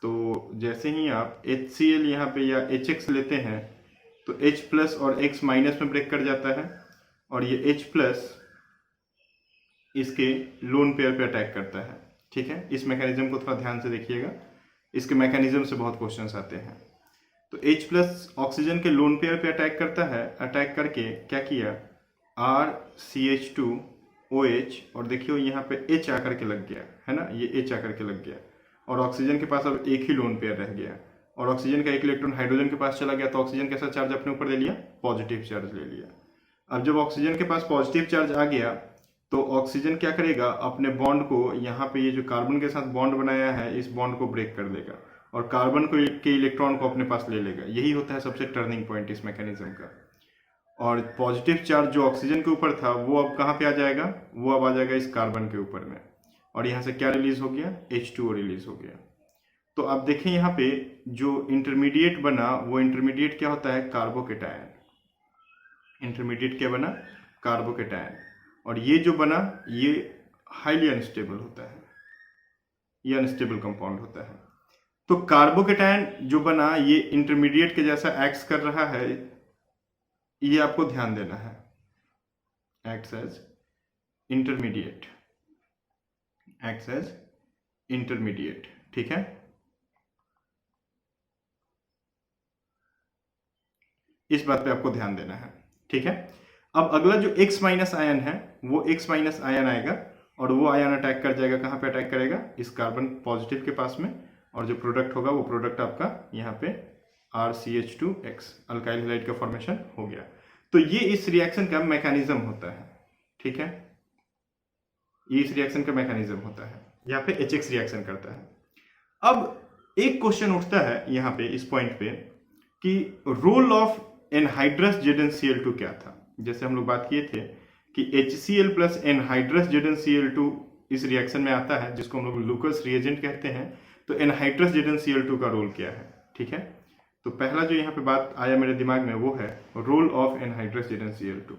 तो जैसे ही आप HCl यहाँ पे या HX लेते हैं तो H प्लस और X माइनस में ब्रेक कर जाता है और ये H प्लस इसके लोन पेयर पे अटैक करता है, ठीक है। इस मैकेनिज्म को थोड़ा ध्यान से देखिएगा, इसके मैकेनिज्म से बहुत क्वेश्चंस आते हैं। तो H प्लस ऑक्सीजन के लोन पेयर पे अटैक करता है, अटैक करके क्या किया, RCH2OH और देखियो यहाँ पे H आकर के लग गया है ना, ये H आकर के लग गया और ऑक्सीजन के पास अब एक ही लोन पेयर रह गया और ऑक्सीजन का एक इलेक्ट्रॉन हाइड्रोजन के पास चला गया तो ऑक्सीजन कैसा चार्ज अपने ऊपर ले लिया, पॉजिटिव चार्ज ले लिया। अब जब ऑक्सीजन के पास पॉजिटिव चार्ज आ गया तो ऑक्सीजन क्या करेगा, अपने बॉन्ड को यहाँ पे ये जो कार्बन के साथ बॉन्ड बनाया है इस बॉन्ड को ब्रेक कर देगा और कार्बन को के इलेक्ट्रॉन को अपने पास ले लेगा। यही होता है सबसे टर्निंग पॉइंट इस मैकेनिज्म का। और पॉजिटिव चार्ज जो ऑक्सीजन के ऊपर था वो अब कहाँ पे आ जाएगा, वो अब आ जाएगा इस कार्बन के ऊपर में और यहाँ से क्या रिलीज हो गया, H2O रिलीज हो गया। तो आप देखें यहाँ पे जो इंटरमीडिएट बना वो इंटरमीडिएट क्या होता है, कार्बोकेटायन। इंटरमीडिएट क्या बना, कार्बोकेटायन। और ये जो बना ये हाईली अनस्टेबल होता है, ये अनस्टेबल कंपाउंड होता है। तो कार्बोकेटायन जो बना ये इंटरमीडिएट के जैसा एक्ट कर रहा है, ये आपको ध्यान देना है, acts as intermediate, acts as intermediate, ठीक है। इस बात पे आपको ध्यान देना है, ठीक है। अब अगला जो X माइनस आयन है वो X माइनस आयन आएगा और वो आयन अटैक कर जाएगा, कहाँ पे अटैक करेगा, इस कार्बन पॉजिटिव के पास में और जो प्रोडक्ट होगा वो प्रोडक्ट आपका यहाँ पे RCH2X अल्काइल हैलाइड का फॉर्मेशन हो गया। तो ये इस रिएक्शन का मैकेनिज्म होता है, ठीक है, ये इस रिएक्शन का मैकेनिज्म होता है। यहाँ पे HX रिएक्शन करता है। अब एक क्वेश्चन उठता है यहाँ पे इस पॉइंट पे कि रोल ऑफ एनहाइड्रस ZnCl2 क्या था। जैसे हम लोग बात किए थे कि HCl प्लस एनहाइड्रस ZnCl2 इस रिएक्शन में आता है जिसको हम लोग लुकस रिएजेंट कहते हैं। तो एनहाइड्रस ZnCl2 का रोल क्या है, ठीक है। तो पहला जो यहाँ पे बात आया मेरे दिमाग में वो है रोल ऑफ एनहाइड्रस ZnCl2।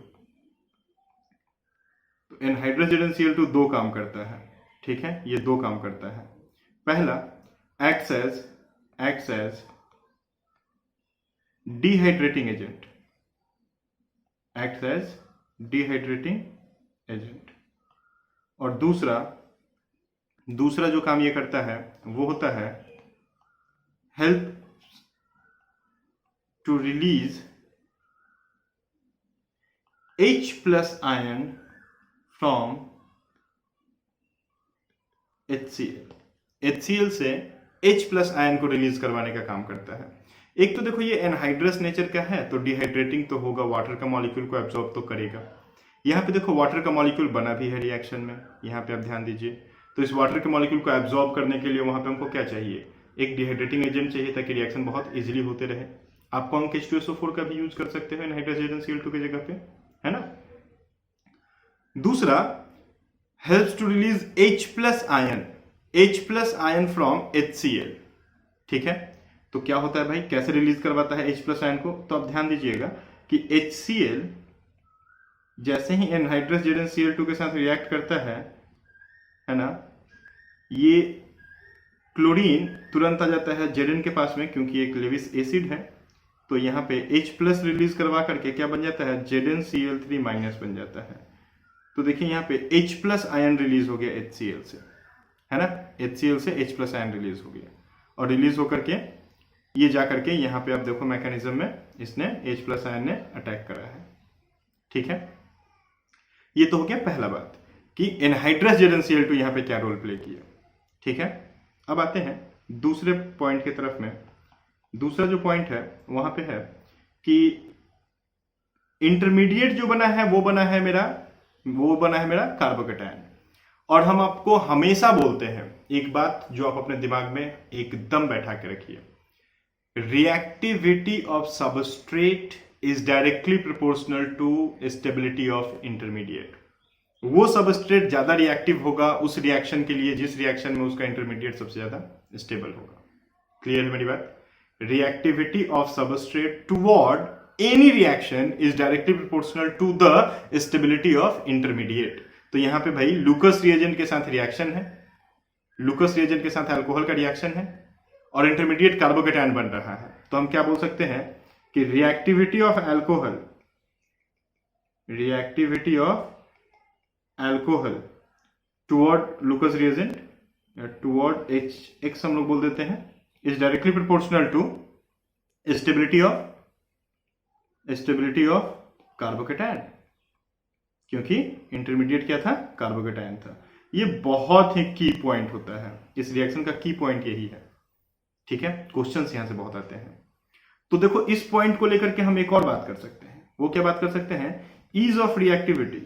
तो एनहाइड्रस ZnCl2 दो काम करता है, ठीक है, ये दो काम करता है। पहला acts as dehydrating agent, acts as dehydrating agent. और दूसरा जो काम ये करता है वो होता है help to release H plus ion from HCl। HCl से H प्लस आयन को रिलीज करवाने का काम करता है। एक तो देखो ये एनहाइड्रस नेचर का है तो डिहाइड्रेटिंग तो होगा, वाटर का मॉलिक्यूल को एब्जॉर्ब तो करेगा। यहाँ पे देखो वाटर का मॉलिक्यूल बना भी है रिएक्शन में, यहाँ पे आप ध्यान दीजिए। तो इस वाटर के मॉलिक्यूल को एब्जॉर्ब करने के लिए वहां पे हमको क्या चाहिए, एक डिहाइड्रेटिंग एजेंट चाहिए ताकि रिएक्शन बहुत इजीली होते रहे। आप कॉन्क H2SO4 का भी यूज कर सकते हो एनहाइड्रस एजेंट Cl2 की जगह पे, है ना। दूसरा helps to release H plus ion from HCl। ठीक है, तो क्या होता है भाई, कैसे रिलीज करवाता है H प्लस आयन को, तो आप ध्यान दीजिएगा कि HCl जैसे ही एनहाइड्रस एजेंट Cl2 के साथ रिएक्ट करता है ना, ये क्लोरीन तुरंत आ जाता है Zn के पास में, क्योंकि एक लेविस एसिड है। तो यहाँ पे H प्लस रिलीज करवा करके क्या बन जाता है, ZnCl3 माइनस बन जाता है। तो देखिए यहाँ पे H प्लस आयन रिलीज हो गया HCl से, है ना, HCl से H प्लस आयन रिलीज हो गया, और रिलीज होकर के ये जा करके यहाँ पे आप देखो मैकेनिज्म में इसने H प्लस आयन ने अटैक करा है। ठीक है, ये तो हो गया पहला बात कि एनहाइड्रस ZnCl2 यहाँ पे क्या रोल प्ले किया। ठीक है, अब आते हैं दूसरे पॉइंट की तरफ में। दूसरा जो पॉइंट है वहां पे है कि इंटरमीडिएट जो बना है वो बना है मेरा कार्बोकेटायन। और हम आपको हमेशा बोलते हैं एक बात जो आप अपने दिमाग में एकदम बैठा के रखिए, reactivity of substrate is directly proportional to stability of intermediate. वो सबस्ट्रेट ज्यादा रिएक्टिव होगा उस रिएक्शन के लिए जिस रिएक्शन में उसका इंटरमीडिएट सबसे ज्यादा स्टेबल होगा। क्लियर है मेरी बात। Reactivity of substrate toward any reaction is directly proportional to the stability of intermediate. तो यहां पे भाई लूकस रिएजेंट के साथ रिएक्शन है, लूकस रिएजेंट के साथ अल्कोहल का रिएक्शन है और इंटरमीडिएट कार्बोकेटायन बन रहा है। तो हम क्या बोल सकते हैं कि reactivity of alcohol toward Lucas reagent या टुवर्ड HX हम लोग बोल देते हैं, is directly proportional to stability of carbocation, क्योंकि इंटरमीडिएट क्या था, कार्बोकेटायन था। ये बहुत ही की पॉइंट होता है, इस रिएक्शन का की पॉइंट यही है। ठीक है, क्वेश्चंस यहां से बहुत आते हैं। तो देखो इस पॉइंट को लेकर के हम एक और बात कर सकते हैं। वो क्या बात कर सकते हैं, ease of reactivity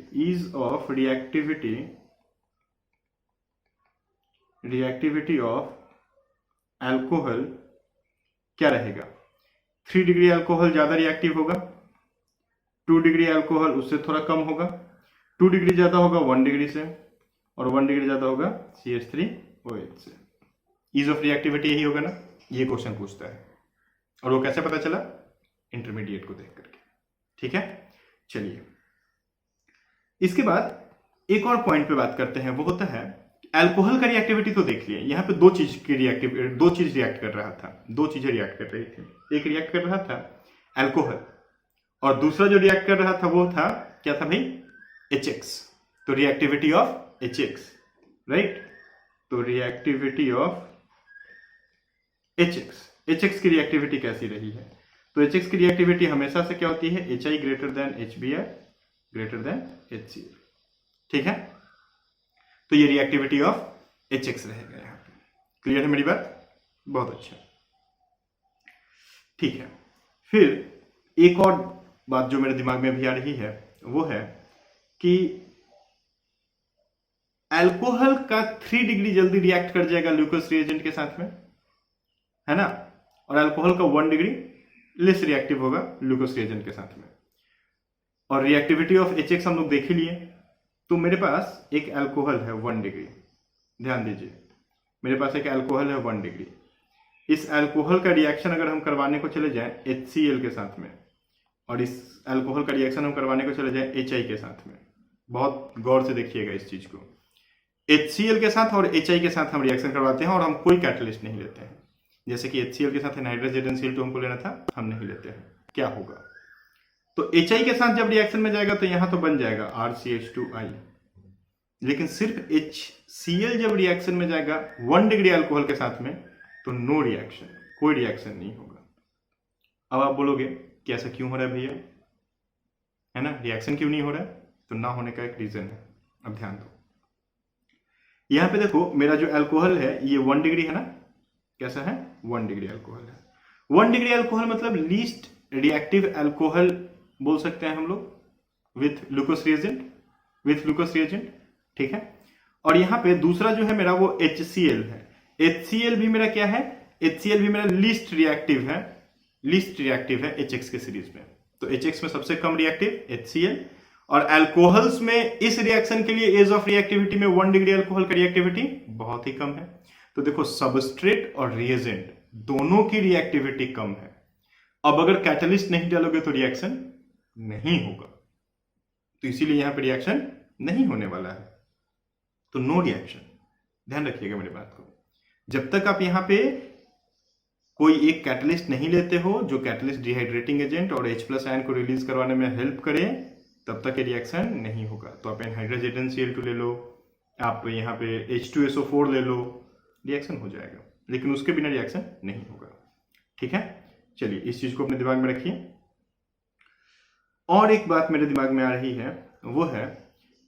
of alcohol क्या रहेगा। 3 डिग्री अल्कोहल ज्यादा रिएक्टिव होगा, 2 डिग्री अल्कोहल उससे थोड़ा कम होगा, 2 डिग्री ज्यादा होगा 1 डिग्री से, और 1 डिग्री ज्यादा होगा CH3OH से। ईज ऑफ रिएक्टिविटी यही होगा ना, ये क्वेश्चन पूछता है। और वो कैसे पता चला, इंटरमीडिएट को देख करके। ठीक है, चलिए इसके बाद एक और पॉइंट पे बात करते हैं। वो होता है अल्कोहल का रिएक्टिविटी तो देख लिए, यहाँ पे दो चीज रिएक्ट कर रहा था, दो चीजें रिएक्ट कर रही थी। एक रिएक्ट कर रहा था अल्कोहल और दूसरा जो रिएक्ट कर रहा था वो था क्या था भाई, HX। तो रिएक्टिविटी ऑफ HX, राइट। तो रिएक्टिविटी ऑफ HX की रिएक्टिविटी कैसी रही है, तो HX की रिएक्टिविटी हमेशा से क्या होती है, HI greater than HBr greater than HCl। ठीक है, तो ये रिएक्टिविटी ऑफ HX रहेगा यहाँ पे। क्लियर है मेरी बात, बहुत अच्छा। ठीक है, फिर एक और बात जो मेरे दिमाग में अभी आ रही है वो है कि अल्कोहल का 3 डिग्री जल्दी रिएक्ट कर जाएगा लूकस रिएजेंट के साथ में, है ना, और अल्कोहल का 1 डिग्री लेस रिएक्टिव होगा लूकस रिएजेंट के साथ में। और रिएक्टिविटी ऑफ HX हम लोग देख ही लिए। तो मेरे पास एक अल्कोहल है 1 डिग्री, ध्यान दीजिए, मेरे पास एक अल्कोहल है 1 डिग्री। इस अल्कोहल का रिएक्शन अगर हम करवाने को चले जाएं HCl के साथ में, और इस अल्कोहल का रिएक्शन हम करवाने को चले जाएं HI के साथ में, बहुत गौर से देखिएगा इस चीज को। HCl के साथ और HI के साथ हम रिएक्शन करवाते हैं और हम कोई कैटलिस्ट नहीं लेते हैं। जैसे कि HCl के साथ एनहाइड्रस ZnCl2 हमको लेना था, हम नहीं लेते हैं। क्या होगा, तो HI के साथ जब रिएक्शन में जाएगा तो यहां तो बन जाएगा RCH2I, लेकिन सिर्फ HCl जब रिएक्शन में जाएगा 1 डिग्री अल्कोहल के साथ में तो नो रिएक्शन, कोई रिएक्शन नहीं होगा। अब आप बोलोगे कि ऐसा क्यों हो रहा है भैया, है ना, रिएक्शन क्यों नहीं हो रहा है, तो ना होने का एक रीजन है। अब ध्यान दो, यहां पे देखो मेरा जो अल्कोहल है ये 1 डिग्री है ना, कैसा है, 1 डिग्री अल्कोहल है। 1 डिग्री अल्कोहल मतलब लीस्ट रिएक्टिव अल्कोहल बोल सकते हैं हम लोग विथ ग्लूकोज रिएजेंट, ठीक है। और यहाँ पे दूसरा जो है मेरा वो HCl है। HCl भी मेरा क्या है, HCl भी मेरा लीस्ट रिएक्टिव है HX के सीरीज में। तो HX में सबसे कम रिएक्टिव HCl, और अल्कोहल्स में इस रिएक्शन के लिए एज ऑफ रिएक्टिविटी में 1 डिग्री अल्कोहल का रिएक्टिविटी बहुत ही कम है। तो देखो सबस्ट्रेट और रिएजेंट दोनों की रिएक्टिविटी कम है। अब अगर कैटलिस्ट नहीं डालोगे तो रिएक्शन नहीं होगा, तो इसीलिए यहां पे रिएक्शन नहीं होने वाला है, तो नो रिएक्शन। ध्यान रखिएगा मेरी बात को, जब तक आप यहां पे कोई एक कैटलिस्ट नहीं लेते हो जो कैटलिस्ट डिहाइड्रेटिंग एजेंट और H+ आयन को रिलीज करवाने में हेल्प करे, तब तक ये रिएक्शन नहीं होगा। तो आप एनहाइड्रस ZnCl2 ले लो, आप यहाँ पे H2SO4 ले लो, रिएक्शन हो जाएगा, लेकिन उसके बिना रिएक्शन नहीं होगा, ठीक है। चलिए इस चीज को अपने दिमाग में रखिए। और एक बात मेरे दिमाग में आ रही है, वो है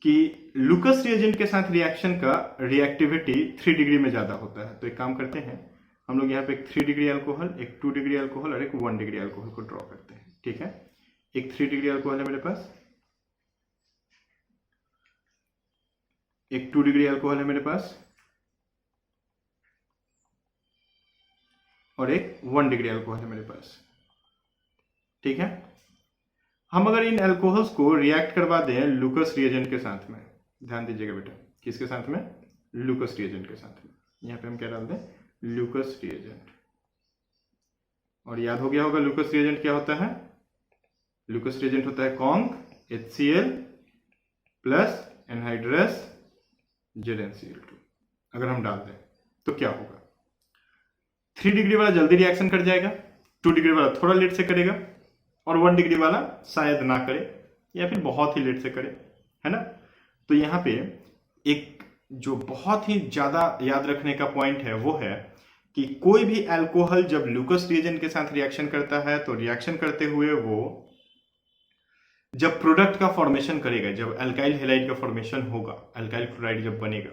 कि लुकस रिएजेंट के साथ रिएक्शन का रिएक्टिविटी 3 डिग्री में ज्यादा होता है। तो एक काम करते हैं, हम लोग यहाँ पे एक 3 डिग्री अल्कोहल, एक 2 डिग्री अल्कोहल और एक 1 डिग्री अल्कोहल को ड्रॉ करते हैं, ठीक है। एक 3 डिग्री अल्कोहल है मेरे पास, एक 2 डिग्री अल्कोहल है मेरे पास, और एक 1 डिग्री अल्कोहल है मेरे पास, ठीक है। हम अगर इन अल्कोहल्स को रिएक्ट करवा दें लुकस रिएजेंट के साथ में, ध्यान दीजिएगा बेटा, किसके साथ में, लुकस रिएजेंट के साथ में। यहाँ पे हम क्या डाल दें, लुकस रिएजेंट। और याद हो गया होगा लुकस रिएजेंट क्या होता है, लुकस रिएजेंट होता है conc HCl plus anhydrous ZnCl2। अगर हम डाल दें तो क्या होगा, 3 डिग्री वाला जल्दी रिएक्शन कर जाएगा, 2 डिग्री वाला थोड़ा लेट से करेगा, और 1 डिग्री वाला शायद ना करे या फिर बहुत ही लेट से करे, है ना। तो यहाँ पे एक जो बहुत ही ज्यादा याद रखने का पॉइंट है वो है कि कोई भी अल्कोहल जब लुकस रिएजेंट के साथ रिएक्शन करता है तो रिएक्शन करते हुए वो जब प्रोडक्ट का फॉर्मेशन करेगा, जब अल्काइल हैलाइड का फॉर्मेशन होगा, अल्काइल क्लोराइड जब बनेगा,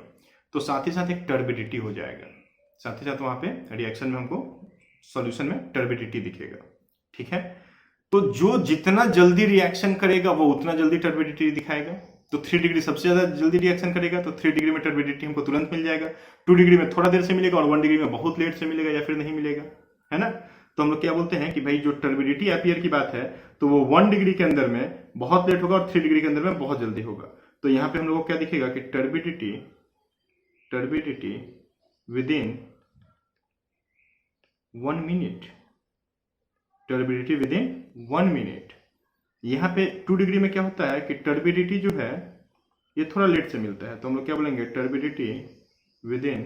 तो साथ ही साथ एक टर्बिडिटी हो जाएगा, साथ ही साथ वहां पे रिएक्शन में हमको सॉल्यूशन में टर्बिडिटी दिखेगा, ठीक है। तो जो जितना जल्दी रिएक्शन करेगा वो उतना जल्दी टर्बिडिटी दिखाएगा। तो 3 डिग्री सबसे ज्यादा जल्दी रिएक्शन करेगा, तो 3 डिग्री में टर्बिडिटी हमको तुरंत मिल जाएगा, 2 डिग्री में थोड़ा देर से मिलेगा, और 1 डिग्री में बहुत लेट से मिलेगा या फिर नहीं मिलेगा, है ना। तो हम लोग क्या बोलते हैं कि भाई जो टर्बिडिटी अपीयर की बात है, तो वो 1 डिग्री के अंदर में बहुत लेट होगा और 3 डिग्री के अंदर में बहुत जल्दी होगा। तो यहाँ पे हम लोग को क्या दिखेगा कि turbidity with in 1 minute, turbidity with in 1 minute. यहाँ पे 2 डिग्री में क्या होता है कि टर्बिडिटी जो है ये थोड़ा लेट से मिलता है, तो हम लोग क्या बोलेंगे, turbidity with in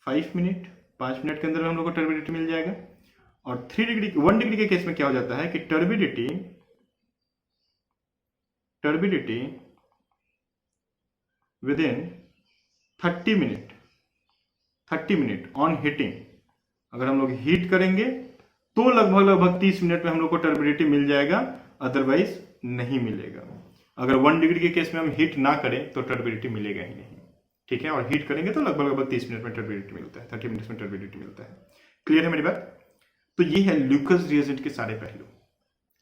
5 minute, 5 minute के अंदर हम लोग को टर्बिडिटी मिल जाएगा। और 1 डिग्री के केस में क्या हो जाता है कि turbidity with in 30 minute on heating. अगर हम लोग हीट करेंगे तो लगभग 30 मिनट में हम लोग को टर्बिडिटी मिल जाएगा, अदरवाइज नहीं मिलेगा। अगर 1 डिग्री के केस में हम हीट ना करें तो टर्बिडिटी मिलेगा ही नहीं, ठीक है। और हीट करेंगे तो लगभग 30 मिनट में टर्बिडिटी मिलता है, 30 मिनट में टर्बिडिटी मिलता है। क्लियर है मेरी बात। तो ये है लुकस रिएजेंट के सारे पहलू।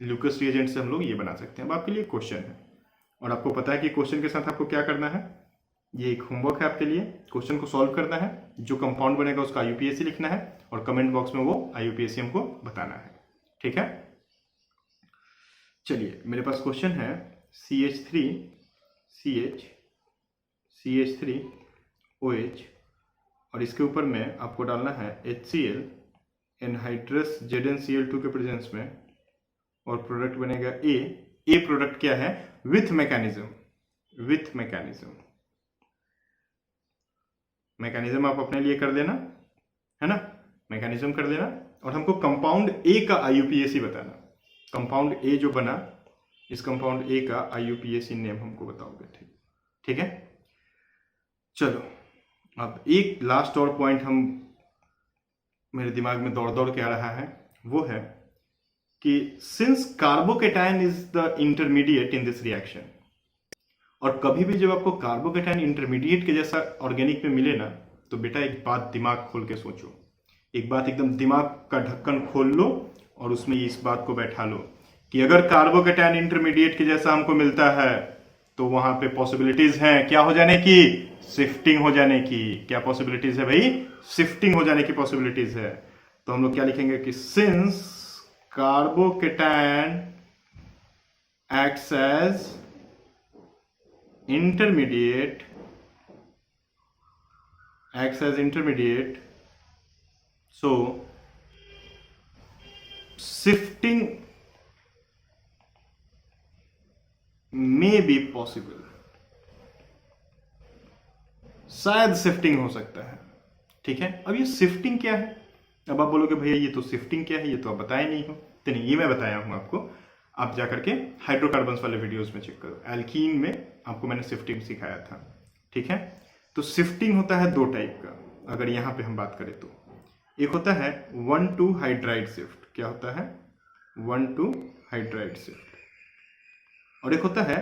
लुकस रिएजेंट से हम लोग ये बना सकते हैं। अब आपके लिए क्वेश्चन है, और आपको पता है कि क्वेश्चन के साथ आपको क्या करना है, ये एक होमवर्क है आपके लिए, क्वेश्चन को सॉल्व करना है, जो कंपाउंड बनेगा उसका IUPAC लिखना है, और कमेंट बॉक्स में वो IUPAC हमको बताना है, ठीक है। चलिए मेरे पास क्वेश्चन है CH3OH, और इसके ऊपर में आपको डालना है HCl एनहाइड्रस ZnCl2 के प्रेजेंस में, और प्रोडक्ट बनेगा ए प्रोडक्ट क्या है, विथ मैकेनिज्म आप अपने लिए कर लेना, है ना, मैकेनिज्म कर लेना। और हमको कंपाउंड ए का IUPAC बताना। कंपाउंड ए जो बना, इस कंपाउंड ए का IUPAC नेम हमको बताओगे, ठीक है। चलो अब एक लास्ट और पॉइंट हम मेरे दिमाग में दौड़ के आ रहा है, वो है कि since carbocation is the intermediate in this reaction, और कभी भी जब आपको कार्बोकेटायन इंटरमीडिएट के जैसा ऑर्गेनिक में मिले ना, तो बेटा एक बात दिमाग खोल के सोचो एक बात एकदम दिमाग का ढक्कन खोल लो और उसमें इस बात को बैठा लो कि अगर कार्बोकेटायन इंटरमीडिएट के जैसा हमको मिलता है तो वहां पे पॉसिबिलिटीज हैं क्या हो जाने की, शिफ्टिंग हो जाने की। क्या पॉसिबिलिटीज है भाई, शिफ्टिंग हो जाने की पॉसिबिलिटीज है। तो हम लोग क्या लिखेंगे कि since carbocation acts as intermediate so shifting may be possible, शायद शिफ्टिंग हो सकता है। ठीक है, अब ये शिफ्टिंग क्या है? अब आप बोलोगे भैया ये तो शिफ्टिंग क्या है, ये तो आप बताए नहीं हो। तो नहीं, ये मैं बताया हूं आपको, आप जाकर के हाइड्रोकार्बन्स वाले वीडियोस में चेक करो। एल्कीन में आपको मैंने शिफ्टिंग सिखाया था। ठीक है, तो शिफ्टिंग होता है दो टाइप का। अगर यहां पे हम बात करें तो एक होता है 1,2 हाइड्राइड शिफ्ट। क्या होता है? 1,2 हाइड्राइड शिफ्ट। और एक होता है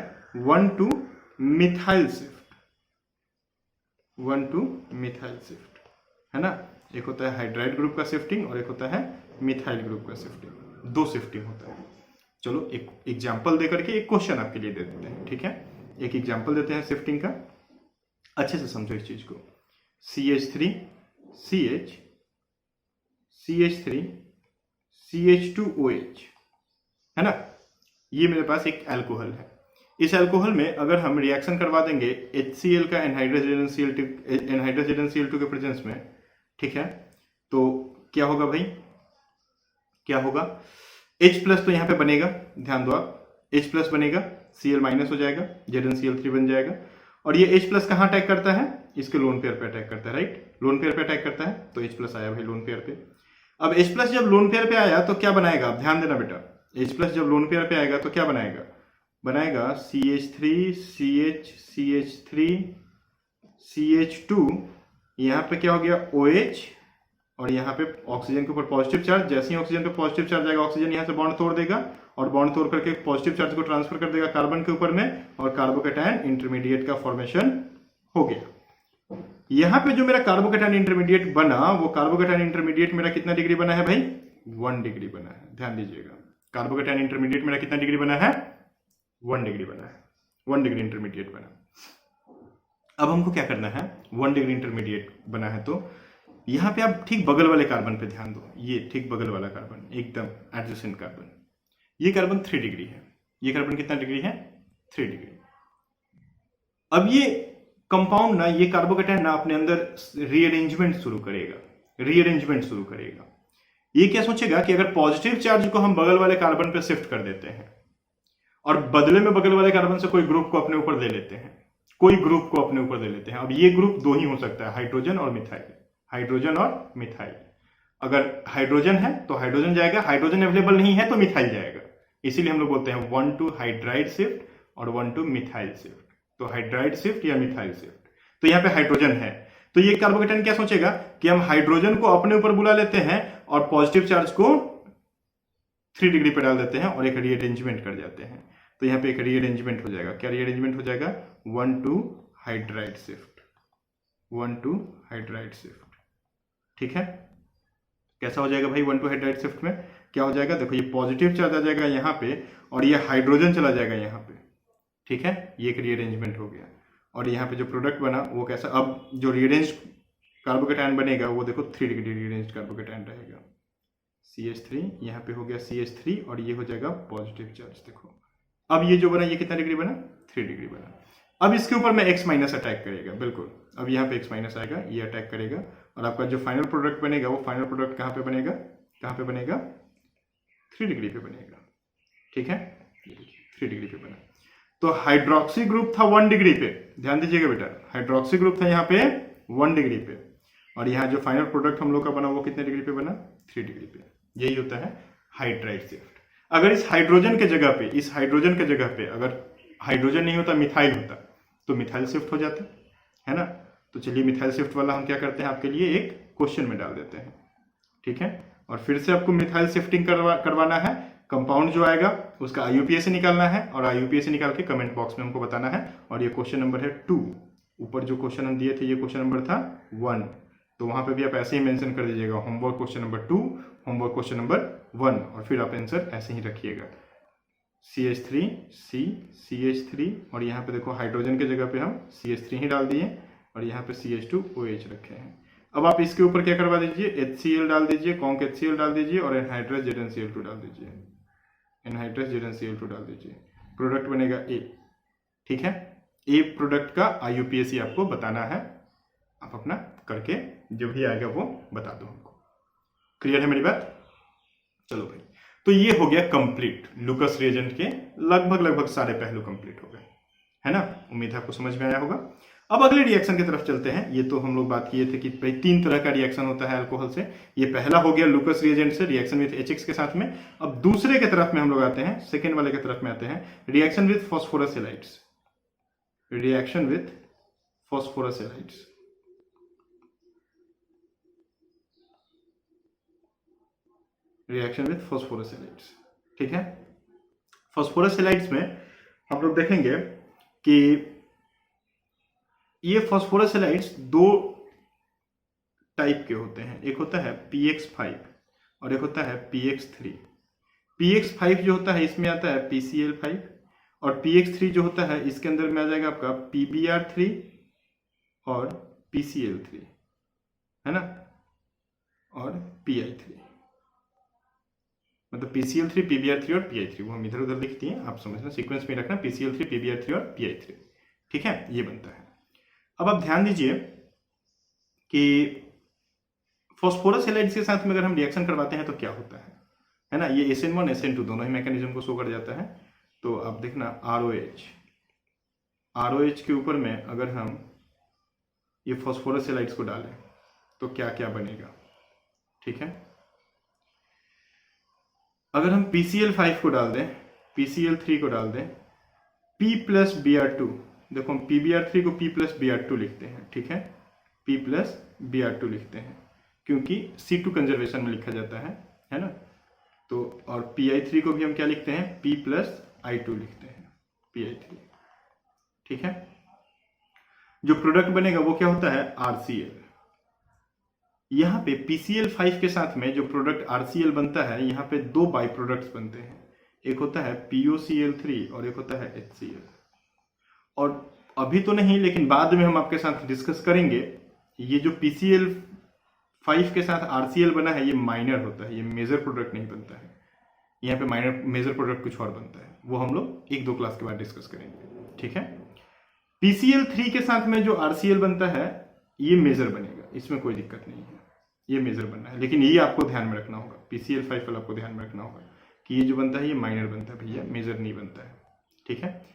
1,2 मिथाइल शिफ्ट। 1,2 मिथाइल शिफ्ट, है ना। एक होता है हाइड्राइड ग्रुप का शिफ्टिंग और एक होता है मिथाइल ग्रुप का शिफ्टिंग। दो शिफ्टिंग होता है। चलो एक एग्जाम्पल देकर के एक क्वेश्चन आपके लिए दे देते हैं। ठीक है, एक एग्जाम्पल देते हैं शिफ्टिंग का, अच्छे से समझो इस चीज को। CH3 CH CH3 CH2OH, है ना। ये मेरे पास एक अल्कोहल है। इस अल्कोहल में अगर हम रिएक्शन करवा देंगे HCl का एनहाइड्रोजन Cl2 के प्रेजेंस में, ठीक है, तो क्या होगा भाई, क्या होगा? H+ तो यहाँ पे बनेगा, ध्यान दो आप, H+ बनेगा, Cl- हो जाएगा, ZnCl3 बन जाएगा। और ये H+ कहाँ अटैक करता है? इसके लोन पेयर पे अटैक करता है, राइट। लोन पेयर पे अटैक करता है तो H+ आया भाई लोन पेयर पे। अब H+ जब लोन पेयर पे आया तो क्या बनाएगा? आप ध्यान देना बेटा, H+ जब लोन पेयर पे आएगा तो क्या बनाएगा? बनाएगा CH3 CH CH3 CH2, यहाँ पे क्या हो गया? OH, और यहाँ पे ऑक्सीजन के ऊपर पॉजिटिव चार्ज। जैसे ही ऑक्सीजन पे पॉजिटिव चार्ज आएगा, ऑक्सीजन यहाँ से बॉन्ड तोड़ देगा और बॉन्ड तोड़ करके पॉजिटिव चार्ज को ट्रांसफर कर देगा कार्बन के ऊपर में, और कार्बोकेटायन इंटरमीडिएट का फॉर्मेशन हो गया। यहाँ पे जो मेरा कार्बोकेटायन इंटरमीडिएट बना, वो कार्बोकेटायन इंटरमीडिएट मेरा कितना डिग्री बना है भाई? 1 डिग्री बना है। ध्यान दीजिएगा, कार्बोकेटायन इंटरमीडिएट मेरा कितना डिग्री बना है? 1 डिग्री बना है। 1 डिग्री इंटरमीडिएट बना। अब हमको क्या करना है? 1 डिग्री इंटरमीडिएट बना है तो यहाँ पे आप ठीक बगल वाले कार्बन पे ध्यान दो। ये ठीक बगल वाला कार्बन, एकदम एडजेसेंट कार्बन, ये कार्बन 3 डिग्री है। ये कार्बन कितना डिग्री है? 3 डिग्री। अब ये कंपाउंड ना, ये कार्बोकेटायन ना अपने अंदर रीअरेंजमेंट शुरू करेगा। ये क्या सोचेगा कि अगर पॉजिटिव चार्ज को हम बगल वाले कार्बन पे शिफ्ट कर देते हैं और बदले में बगल वाले कार्बन से कोई ग्रुप को अपने ऊपर ले लेते हैं, अब ये ग्रुप दो ही हो सकता है, हाइड्रोजन और मिथाइल। अगर हाइड्रोजन है तो हाइड्रोजन जाएगा, हाइड्रोजन अवेलेबल नहीं है तो मिथाइल जाएगा। इसीलिए हम लोग बोलते हैं 1,2 हाइड्राइड शिफ्ट और 1,2 मिथाइल शिफ्ट। तो हाइड्राइड शिफ्ट या मिथाइल शिफ्ट। तो यहाँ पे हाइड्रोजन है तो ये कार्बोकेटायन क्या सोचेगा कि हम हाइड्रोजन को अपने ऊपर बुला लेते हैं और पॉजिटिव चार्ज को 3 डिग्री पे डाल देते हैं और एक रीअरेंजमेंट कर जाते हैं। तो यहाँ पे एक रीअरेंजमेंट हो जाएगा। क्या रीअरेंजमेंट हो जाएगा? 1,2 हाइड्राइड शिफ्ट, 1,2 हाइड्राइड शिफ्ट। ठीक है, कैसा हो जाएगा भाई? 1,2 हाइड्राइड शिफ्ट में क्या हो जाएगा? देखो, ये पॉजिटिव चार्ज आ जाएगा यहाँ पे और ये हाइड्रोजन चला जाएगा यहाँ पे। ठीक है, ये एक रीअरेंजमेंट हो गया। और यहाँ पे जो प्रोडक्ट बना वो कैसा? अब जो रीअरेंज कार्बोकेटायन बनेगा वो देखो 3 डिग्री रीअरेंज कार्बोकेटायन रहेगा। CH3 यहाँ पे हो गया CH3 और ये हो जाएगा पॉजिटिव चार्ज। देखो अब ये जो बना ये कितना डिग्री बना? 3 डिग्री बना। अब इसके ऊपर में X- अटैक करेगा, बिल्कुल। अब यहाँ पे X- आएगा, ये अटैक करेगा और आपका जो फाइनल प्रोडक्ट बनेगा वो फाइनल प्रोडक्ट कहाँ पे बनेगा? 3 डिग्री पे बनेगा। ठीक है, 3 डिग्री पे बना। तो हाइड्रोक्सी ग्रुप था 1 डिग्री पे, ध्यान दीजिएगा बेटा, हाइड्रोक्सी ग्रुप था यहाँ पे 1 डिग्री पे, और यहाँ जो फाइनल प्रोडक्ट हम लोग का बना वो कितने डिग्री पे बना? 3 डिग्री पे। यही होता है हाइड्राइड शिफ्ट। अगर इस हाइड्रोजन के जगह पे अगर हाइड्रोजन नहीं होता, मिथाइल होता, तो मिथाइल शिफ्ट हो जाता, है ना। तो चलिए मिथाइल शिफ्ट वाला हम क्या करते हैं आपके लिए एक क्वेश्चन में डाल देते हैं। ठीक है, और फिर से आपको मिथाइल शिफ्टिंग करवाना है। कंपाउंड जो आएगा उसका IUPAC निकालना है और IUPAC निकाल के कमेंट बॉक्स में हमको बताना है। और ये क्वेश्चन नंबर है 2। ऊपर जो क्वेश्चन हम दिए थे ये क्वेश्चन नंबर था 1। तो वहां पे भी आप ऐसे ही मेंशन कर दीजिएगा homework question number 2, homework question number 1, और फिर आप आंसर ऐसे ही रखिएगा CH3 C CH3, और यहाँ पे देखो हाइड्रोजन के जगह पे हम CH3 ही डाल दिए और यहाँ पे CH2OH रखे हैं। अब आप इसके ऊपर क्या करवा दीजिए, HCl डाल दीजिए, कॉन्क HCl डाल दीजिए और एनहाइड्रस ZnCl2 डाल दीजिए, एनहाइड्रस ZnCl2 डाल दीजिए, प्रोडक्ट बनेगा A। ठीक है, ए प्रोडक्ट का IUPAC आपको बताना है, आप अपना करके जो भी आएगा वो बता दो हमको। क्लियर है मेरी बात? चलो भाई, तो ये हो गया कंप्लीट, लुकस रिएजेंट के लगभग सारे पहलू कंप्लीट हो गए, है ना। उम्मीद है आपको समझ में आया होगा। अब अगले रिएक्शन की तरफ चलते हैं। ये तो हम लोग बात किए थे कि भाई 3 तरह का रिएक्शन होता है अल्कोहल से। ये पहला हो गया लुकस रिएजेंट से, रिएक्शन विद HX के साथ में। अब दूसरे के तरफ में हम लोग आते हैं, सेकेंड वाले के तरफ में आते हैं, reaction with phosphorus halides, reaction with phosphorus halides. Reaction with phosphorus halides, ठीक है। फॉस्फोरस हैलाइड्स में हम लोग देखेंगे कि ये फॉस्फोरस हैलाइड्स 2 टाइप के होते हैं। एक होता है PX5 और एक होता है PX3। PX5 जो होता है इसमें आता है PCl5, और PX3 जो होता है इसके अंदर में आ जाएगा आपका PBr3 और PCl3, है ना, और PI3। मतलब PCl3, PBr3 और PI3, वो हम इधर उधर लिखती हैं, आप समझना, सीक्वेंस में रखना, PCl3, PBr3 और PI3, ठीक है, ये बनता है। अब आप ध्यान दीजिए कि फॉस्फोरस हैलाइड्स के साथ में अगर हम रिएक्शन करवाते हैं तो क्या होता है ना, ये SN1 SN2 दोनों ही मैकेनिज्म को शो कर जाता है। तो आप देखना ROH के ऊपर में अगर हम ये फॉस्फोरस हैलाइड्स को डालें तो क्या क्या बनेगा, ठीक है। अगर हम PCl5 को डाल दें, PCl3 को डाल दें, P+Br2, देखो हम PBr3 को P+Br2 लिखते हैं, ठीक है, P+Br2 लिखते हैं क्योंकि C2 कंजर्वेशन में लिखा जाता है ना। तो और PI3 को भी हम क्या लिखते हैं, P+I2 लिखते हैं, PI3, ठीक है। जो प्रोडक्ट बनेगा वो क्या होता है, RCl। यहाँ पे PCl5 के साथ में जो प्रोडक्ट RCl बनता है, यहाँ पे 2 बाई प्रोडक्ट्स बनते हैं, एक होता है POCl3 और एक होता है HCl। और अभी तो नहीं, लेकिन बाद में हम आपके साथ डिस्कस करेंगे, ये जो PCl5 के साथ RCl बना है ये माइनर होता है, ये मेजर प्रोडक्ट नहीं बनता है। यहाँ पे मेजर प्रोडक्ट कुछ और बनता है, वो हम लोग 1-2 क्लास के बाद डिस्कस करेंगे, ठीक है। PCl3 के साथ में जो RCl बनता है ये मेजर बनेगा, इसमें कोई दिक्कत नहीं है, ये मेजर बनना है। लेकिन ये आपको ध्यान में रखना होगा, PCl5 वाला आपको ध्यान में रखना होगा कि ये जो बनता है ये माइनर बनता है भैया, मेजर नहीं बनता है, ठीक है।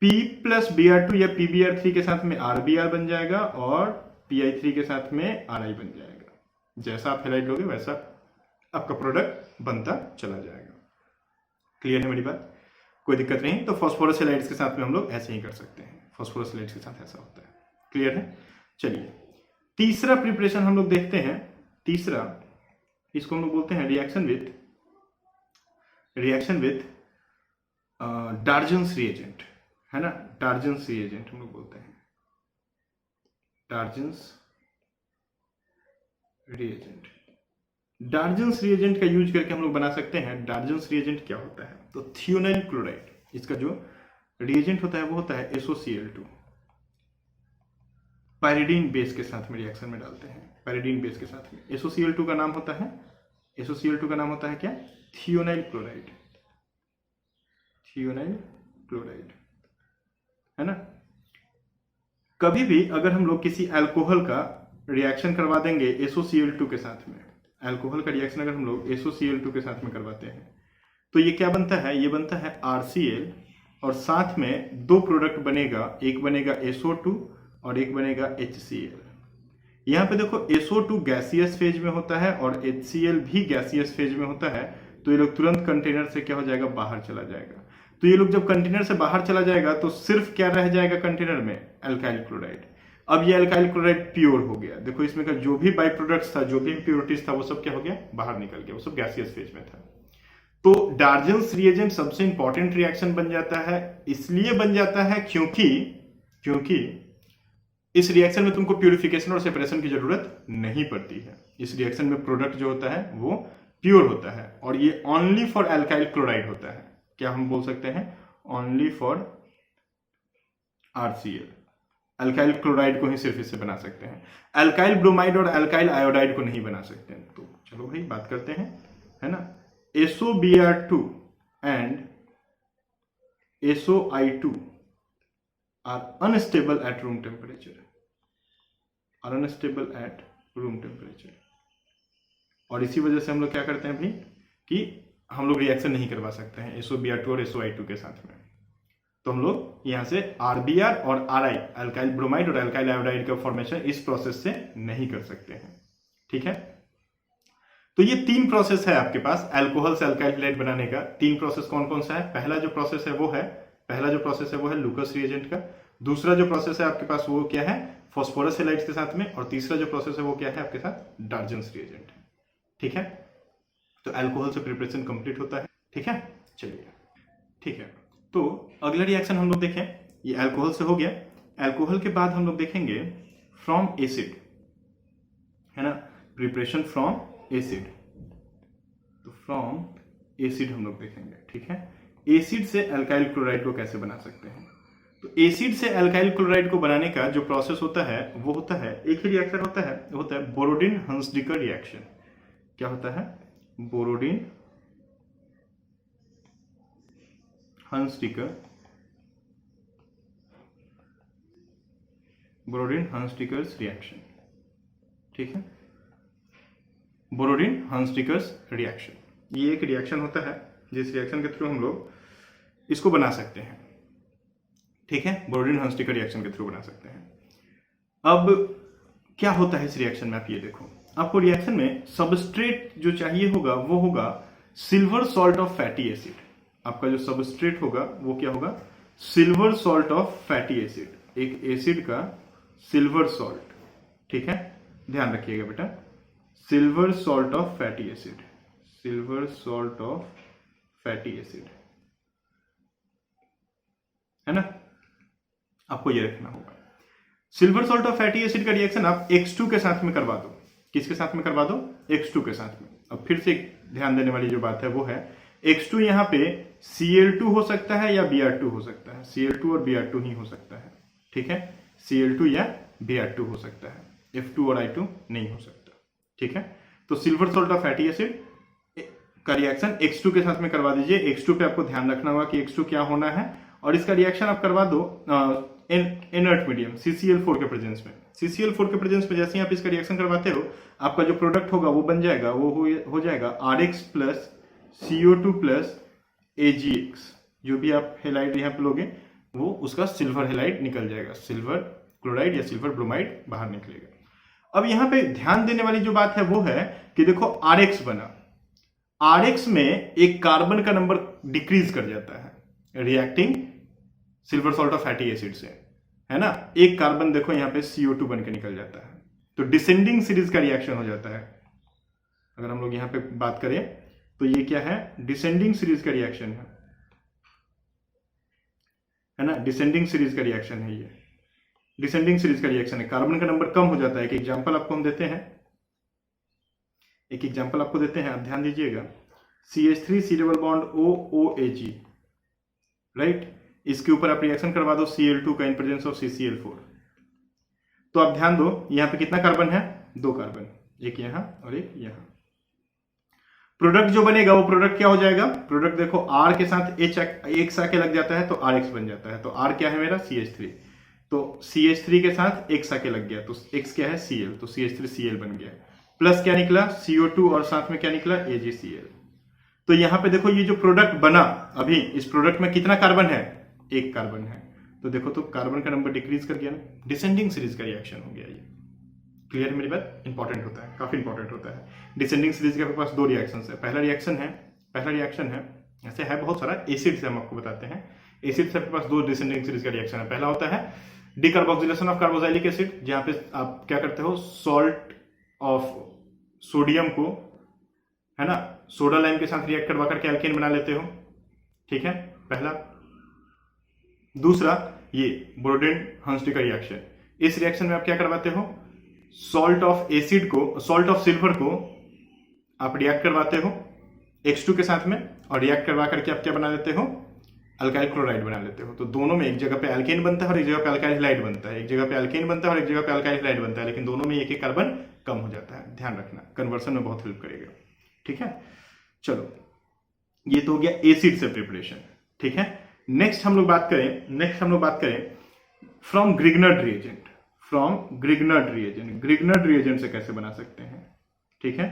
P+Br2 या PBr3 के साथ में RBr बन जाएगा और PI3 के साथ में RI बन जाएगा। जैसा आप हैलाइड लोगे वैसा आपका प्रोडक्ट बनता चला जाएगा। क्लियर है मेरी बात? कोई दिक्कत नहीं। तो फॉस्फोरस हैलाइड्स के साथ में हम लोग ऐसे ही कर सकते हैं, फॉस्फोरस हैलाइड्स के साथ ऐसा होता है। क्लियर है? चलिए तीसरा प्रिपरेशन हम लोग देखते हैं। तीसरा, इसको हम लोग बोलते हैं रिएक्शन विद डार्जन्स रिएजेंट, है ना। डार्जन्स रिएजेंट हम लोग बोलते हैं, डार्जन्स रिएजेंट। डार्जन्स रिएजेंट का यूज करके हम लोग बना सकते हैं। डार्जन्स रिएजेंट क्या होता है, तो थियोनाइल क्लोराइड, इसका जो रिएजेंट होता है वो होता है SOCl2। पायरिडीन बेस के साथ में रिएक्शन में डालते हैं, पायरिडीन बेस के साथ में। SOCl2 का नाम होता है, SOCl2 का नाम होता है क्या, थियोनाइल क्लोराइड, थियोनाइल क्लोराइड, है ना। कभी भी अगर हम लोग किसी अल्कोहल का रिएक्शन करवा देंगे SOCl2 के साथ में, अल्कोहल का रिएक्शन अगर हम लोग SOCl2 के साथ में करवाते हैं तो ये क्या बनता है, ये बनता है RCl और साथ में 2 प्रोडक्ट बनेगा, एक बनेगा SO2 और एक बनेगा HCl। यहाँ पे देखो SO2 गैसियस फेज में होता है और HCl भी गैसियस फेज में होता है, तो ये लोग तुरंत कंटेनर से क्या हो जाएगा, बाहर चला जाएगा। तो ये लोग जब कंटेनर से बाहर चला जाएगा तो सिर्फ क्या रह जाएगा कंटेनर में, अल्काइल क्लोराइड। अब ये अल्काइल क्लोराइड प्योर हो गया। देखो इसमें का जो भी बाई प्रोडक्ट्स था, जो भी इम्प्योरिटीज था, वो सब क्या हो गया, बाहर निकल गया, वो सब गैसियस फेज में था। तो डार्जन्स रिएजेंट सबसे इंपॉर्टेंट रिएक्शन बन जाता है। इसलिए बन जाता है क्योंकि इस रिएक्शन में तुमको प्यूरिफिकेशन और सेपरेशन की जरूरत नहीं पड़ती है। इस रिएक्शन में प्रोडक्ट जो होता है वो प्योर होता है और ये ओनली फॉर अल्काइल क्लोराइड होता है। क्या हम बोल सकते हैं? Only for RCl, alkyl chloride को ही सिर्फ इससे बना सकते हैं। अल्काइल ब्रोमाइड और अल्काइल आयोडाइड को नहीं बना सकते हैं। तो चलो भाई बात करते हैं, है ना। SOBr2 and SOI2 are unstable at room temperature, और इसी वजह से हम लोग क्या करते हैं भाई कि हम लोग रिएक्शन नहीं करवा सकते हैं SOBr2 और SOI2 के साथ में। तो हम लोग यहां से RBr और RI, अल्काइल ब्रोमाइड और अल्काइल आयोडाइड का फॉर्मेशन इस प्रोसेस से नहीं कर सकते हैं। ठीक है, तो ये 3 प्रोसेस है आपके पास अल्कोहल से अल्काइल हैलाइड बनाने का। 3 प्रोसेस कौन कौन सा है? पहला जो प्रोसेस है वो है लूकस रिएजेंट का। दूसरा जो प्रोसेस है आपके पास वो क्या है? फॉस्फोरस हैलाइड्स के साथ में। और तीसरा जो प्रोसेस है वो क्या है आपके साथ? डार्जेंस रिएजेंट है। ठीक है, तो अल्कोहल से प्रिपरेशन कंप्लीट होता है। ठीक है, चलिए ठीक है, तो अगला रिएक्शन हम लोग देखें, ये अल्कोहल से हो गया। अल्कोहल के बाद हम लोग देखेंगे फ्रॉम एसिड, है ना, प्रिपरेशन फ्रॉम एसिड। तो फ्रॉम एसिड हम लोग देखेंगे। ठीक है, एसिड से अल्काइल क्लोराइड को कैसे बना सकते हैं। तो एसिड से अल्काइल क्लोराइड को बनाने का जो प्रोसेस होता है वो होता है, एक ही रिएक्शन होता है बोरोडिन हंसडिकर रिएक्शन। क्या होता है? बोरोडिन हंसडिकर्स रिएक्शन। ठीक है, बोरोडिन हंसडिकर्स रिएक्शन ये एक रिएक्शन होता है जिस रिएक्शन के थ्रू हम लोग इसको बना सकते हैं। ठीक है, बोरोडिन हंसडिकर रिएक्शन के थ्रू बना सकते हैं। अब क्या होता है इस रिएक्शन में, आप ये देखो, आपको रिएक्शन में सबस्ट्रेट जो चाहिए होगा वो होगा silver salt of fatty acid. आपका जो सबस्ट्रेट होगा वो क्या होगा? Silver salt of fatty acid, एक एसिड का सिल्वर सॉल्ट। ठीक है, ध्यान रखिएगा बेटा, silver salt of fatty acid, silver salt of fatty acid, है ना, आपको ये रखना होगा। Silver salt of fatty acid का रिएक्शन आप X2 के साथ में करवा दो। किसके साथ में करवा दो? X2 के साथ में। अब फिर से ध्यान देने वाली जो बात है वो है X2 यहां पे Cl2 हो सकता है या Br2 हो सकता है। Cl2 और Br2 ही हो सकता है। ठीक है, Cl2 या Br2 हो सकता है, F2 और I2 नहीं हो सकता। ठीक है, तो silver salt of fatty acid का रिएक्शन X2 के साथ में करवा दीजिए। X2 पे आपको ध्यान रखना होगा कि X2 क्या होना है, और इसका रिएक्शन आप करवा दो इनर्ट मीडियम CCl4 के प्रेजेंस में। CCl4 के प्रेजेंस में जैसे ही आप इसका रिएक्शन करवाते हो, आपका जो प्रोडक्ट होगा वो बन जाएगा, वो हो जाएगा RX plus CO2 plus AgX। जो भी आप हेलाइड यहाँ पे लोगे वो उसका सिल्वर हेलाइड निकल जाएगा, सिल्वर क्लोराइड या सिल्वर ब्रोमाइड बाहर निकलेगा। अब यहाँ पे ध्यान देने वाली जो बात है वो है कि देखो RX बना, RX में एक कार्बन का नंबर डिक्रीज कर जाता है reacting silver salt of fatty acid से, है ना। एक कार्बन देखो यहाँ पे CO2 बन के निकल जाता है, तो डिसेंडिंग सीरीज का रिएक्शन हो जाता है। अगर हम लोग यहाँ पे बात करें तो ये क्या है? डिसेंडिंग सीरीज का रिएक्शन है ना, डिसेंडिंग सीरीज का रिएक्शन है ये, डिसेंडिंग सीरीज का रिएक्शन है। कार्बन का नंबर कम हो जाता है। एक एग्जांपल आपको हम देते हैं, एक एग्जांपल आपको देते हैं, आप ध्यान दीजिएगा। CH3 C double bond OOAG, right, इसके ऊपर आप रिएक्शन करवा दो Cl2 का इन प्रेजेंस ऑफ CCl4। तो आप ध्यान दो यहां पे कितना कार्बन है? 2 कार्बन, एक यहां और एक यहां। प्रोडक्ट जो बनेगा वो प्रोडक्ट क्या हो जाएगा? प्रोडक्ट देखो R के साथ X आके लग जाता है तो RX बन जाता है। तो R क्या है मेरा? CH3। तो CH3 के साथ X आके लग गया तो X क्या है? Cl, तो CH3Cl बन गया। प्लस क्या निकला? CO2 और साथ में क्या निकला? AgCl। तो यहां पे देखो ये जो प्रोडक्ट बना, अभी इस प्रोडक्ट में कितना कार्बन है? 1 कार्बन है। तो देखो तो कार्बन का नंबर डिक्रीज कर गया ना, डिसेंडिंग सीरीज का रिएक्शन हो गया ये। क्लियर मेरी बात? इंपॉर्टेंट होता है, काफी इंपॉर्टेंट होता है। डिसेंडिंग सीरीज के पास 2 रिएक्शन है। पहला रिएक्शन है ऐसे है बहुत सारा, एसिड से हम आपको बताते हैं। एसिड से आपके पास 2 डिसेंडिंग सीरीज का रिएक्शन है। पहला होता है डिकार्बोक्सिलेशन ऑफ कार्बोक्सिलिक एसिड, जहां पे आप क्या करते हो? सॉल्ट ऑफ सोडियम को, है ना, सोडा लाइम के साथ रिएक्ट करवा करके एल्केन बना लेते हो। ठीक है, पहला। दूसरा ये बोरोडिन हंसडिकर रिएक्शन, इस रिएक्शन में आप क्या करवाते हो, सॉल्ट ऑफ सिल्वर को आप रिएक्ट करवाते हो H2 के साथ में, और रिएक्ट करवा करके आप क्या बना लेते हो, अल्काइल क्लोराइड बना लेते हो। तो दोनों में एक जगह पे एल्केन बनता है और एक जगह पे अल्काइल हैलाइड बनता है, एक जगह पे एल्केन बनता है और एक जगह पे अल्काइल हैलाइड बनता है, लेकिन दोनों में एक एक कार्बन कम हो जाता है। ध्यान रखना, कन्वर्सन में बहुत हेल्प करेगा। ठीक है, चलो ये तो हो गया एसिड से प्रिपरेशन। ठीक है, नेक्स्ट हम लोग बात करें फ्रॉम ग्रिग्नर्ड रिएजेंट से कैसे बना सकते हैं। ठीक है,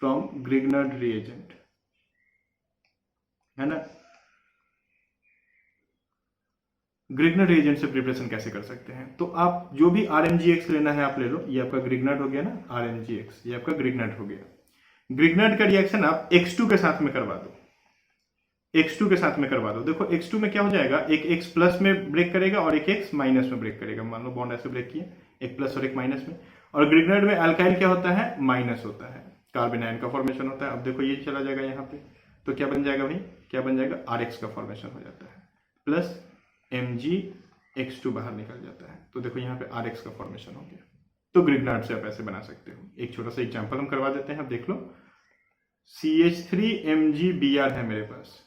फ्रॉम ग्रिग्नर्ड रिएजेंट, है ना, ग्रिग्नर्ड रिएजेंट से प्रिपरेशन कैसे कर सकते हैं। तो आप जो भी RMgX लेना है आप ले लो, ये आपका ग्रिग्नर्ड हो गया ना, RMgX ये आपका ग्रिग्नर्ड हो गया। ग्रिग्नर्ड का रिएक्शन आप X2 के साथ में करवा दो, देखो X2 में क्या हो जाएगा, एक X प्लस में ब्रेक करेगा और एक X माइनस में ब्रेक करेगा। मान लो बॉन्ड ऐसे ब्रेक किया, एक प्लस और एक माइनस में, और ग्रिग्नर्ड में अल्काइल क्या होता है, माइनस होता है, कार्बन आयन का फॉर्मेशन होता है। अब देखो ये चला जाएगा यहाँ पे, तो क्या बन जाएगा भाई, क्या बन जाएगा, RX का फॉर्मेशन हो जाता है, प्लस MgX2 बाहर निकल जाता है। तो देखो यहाँ पे RX का फॉर्मेशन हो गया। तो ग्रिग्नर्ड से आप ऐसे बना सकते हो। एक छोटा सा एग्जाम्पल हम करवा देते हैं, अब देख लो। CH3MgBr है मेरे पास,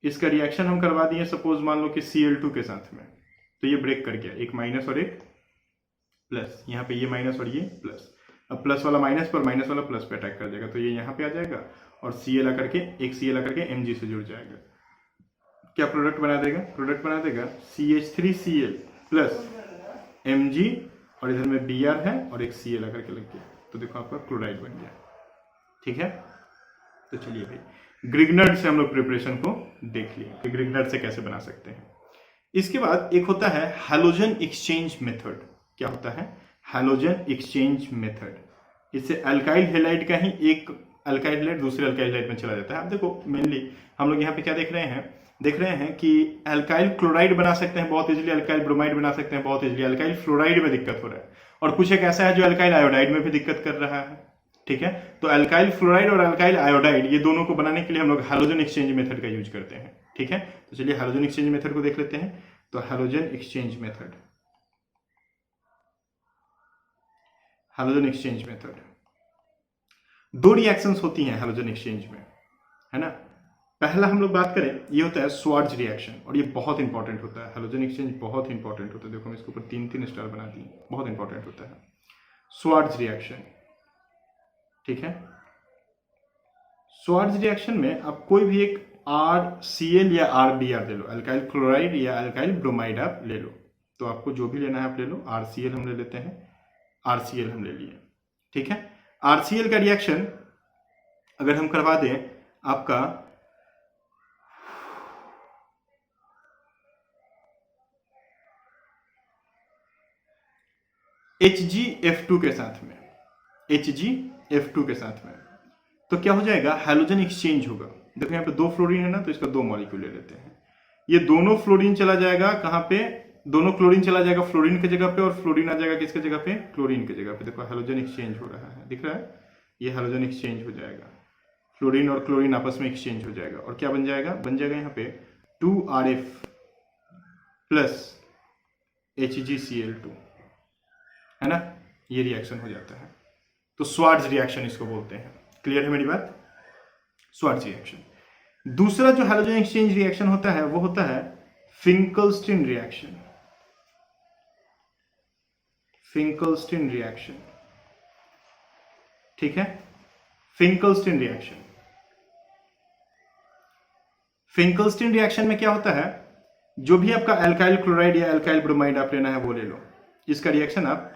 इसका रिएक्शन हम करवा दिए सपोज मान लो कि Cl2 के साथ में, तो ये ब्रेक कर गया, एक माइनस और एक प्लस, यहाँ पे ये माइनस और ये प्लस। अब प्लस वाला माइनस पर, माइनस वाला प्लस पे अटैक कर जाएगा, तो ये यहाँ पे आ जाएगा और Cl आकर के, एक Cl आकर के Mg से जुड़ जाएगा। क्या प्रोडक्ट बना देगा, CH3Cl प्लस Mg, और इधर में Br है और एक Cl आकर के लग गया, तो देखो आपका क्लोराइड बन गया। ठीक है, तो चलिए भाई ग्रिग्नर्ड से हम लोग प्रिपरेशन को देख लिए कि ग्रिग्नर्ड से कैसे बना सकते हैं। इसके बाद एक होता है हैलोजन एक्सचेंज मेथड। क्या होता है, हैलोजन एक्सचेंज मेथड। इससे अल्काइल हैलाइड का ही एक अल्काइल हैलाइड दूसरे अल्काइल हैलाइड में चला जाता है। आप देखो मेनली हम लोग यहाँ पे क्या देख रहे हैं कि अल्काइल क्लोराइड बना सकते हैं बहुत इजीली, अल्काइल ब्रोमाइड बना सकते हैं बहुत इजीली, अल्काइल फ्लोराइड में दिक्कत हो रहा है, और कुछ एक ऐसा है जो अल्काइल आयोडाइड में भी दिक्कत कर रहा है। ठीक है, तो अल्काइल फ्लोराइड और अल्काइल आयोडाइड ये दोनों को बनाने के लिए हम लोग हैलोजन एक्सचेंज मेथड का यूज करते हैं। ठीक है, तो चलिए हैलोजन एक्सचेंज मेथड को देख लेते हैं। तो हैलोजन एक्सचेंज मेथड, दो रिएक्शंस होती हैं हैलोजन एक्सचेंज में, है ना। पहला हम लोग बात करें, ये होता है स्वार्ज रिएक्शन, और ये बहुत इंपॉर्टेंट होता है। हैलोजन एक्सचेंज बहुत इंपॉर्टेंट होता है। देखो हम इसके ऊपर 3-3 स्टार बना दिए, बहुत इंपॉर्टेंट होता है स्वार्ज रिएक्शन। ठीक है, स्वार्ज रिएक्शन में आप कोई भी एक RCl या RBr ले लो, अल्काइल क्लोराइड या अल्काइल ब्रोमाइड आप ले लो, तो आपको जो भी लेना है आप ले लो। RCl हम ले लेते हैं, RCl हम ले लिए। ठीक है, RCl का रिएक्शन अगर हम करवा दें आपका HgF2 के साथ में, HgF2 के साथ में, तो क्या हो जाएगा, हैलोजन एक्सचेंज होगा। देखो यहाँ पे 2 फ्लोरीन है ना, तो इसका 2 मॉलिक्यूल ले लेते हैं। ये दोनों फ्लोरीन चला जाएगा कहाँ पे, दोनों क्लोरीन चला जाएगा फ्लोरीन की जगह पे, और फ्लोरीन आ जाएगा किसके जगह पे, क्लोरीन की जगह पे। देखो हैलोजन एक्सचेंज हो रहा है, दिख रहा है, ये हैलोजन एक्सचेंज हो जाएगा, फ्लोरीन और क्लोरीन आपस में एक्सचेंज हो जाएगा, और क्या बन जाएगा यहाँ पे 2RF प्लस HgCl2, है ना, ये रिएक्शन हो जाता है। तो स्वार्ज रिएक्शन इसको बोलते हैं। क्लियर है मेरी बात, स्वार्ज रिएक्शन। दूसरा जो हैलोजन एक्सचेंज रिएक्शन होता है वो होता है फिंकलस्टीन रिएक्शन। ठीक है, फिंकलस्टीन रिएक्शन में क्या होता है, जो भी आपका अल्काइल क्लोराइड या अल्काइल ब्रोमाइड आप लेना है वो ले लो। इसका रिएक्शन आप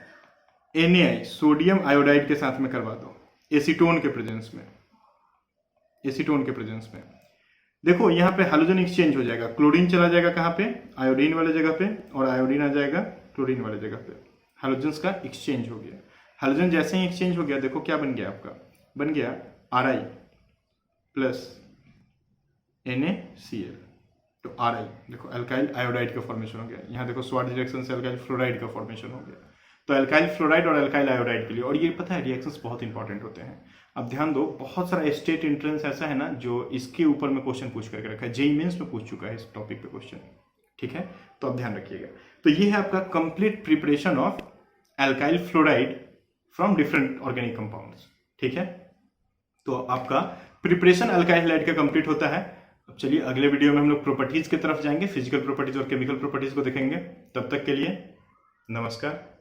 NaI सोडियम आयोडाइड के साथ में करवा दो, एसीटोन के प्रेजेंस में। देखो यहाँ पे हैलोजन एक्सचेंज हो जाएगा, क्लोरीन चला जाएगा कहाँ पे, आयोडीन वाले जगह पे, और आयोडीन आ जाएगा क्लोरीन वाले जगह पे। हैलोजन्स का एक्सचेंज हो गया। हैलोजन जैसे ही एक्सचेंज हो गया, देखो क्या बन गया आपका, बन गया Ri प्लस NaCl, तो Ri देखो अल्काइल आयोडाइड का फॉर्मेशन हो गया। यहाँ देखो स्वार्ज रिएक्शन से अल्काइल फ्लोराइड का फॉर्मेशन हो गया। तो अल्काइल फ्लोराइड और अल्काइल आयोडाइड के लिए, और ये पता है रिएक्शंस बहुत इंपॉर्टेंट होते हैं। अब ध्यान दो, बहुत सारा स्टेट एंट्रेंस ऐसा है ना जो इसके ऊपर में क्वेश्चन पूछ करके रखा है, जेईई मेंस में पूछ चुका है इस टॉपिक पे क्वेश्चन। ठीक है, तो आप ध्यान रखिएगा। तो ये है आपका complete preparation of alkyl fluoride from different organic compounds. ठीक है, तो आपका प्रिपरेशन अल्काइल हैलाइड का कंप्लीट होता है। अब चलिए अगले वीडियो में हम लोग प्रॉपर्टीज की तरफ जाएंगे, फिजिकल प्रॉपर्टीज और केमिकल प्रॉपर्टीज को देखेंगे। तब तक के लिए नमस्कार।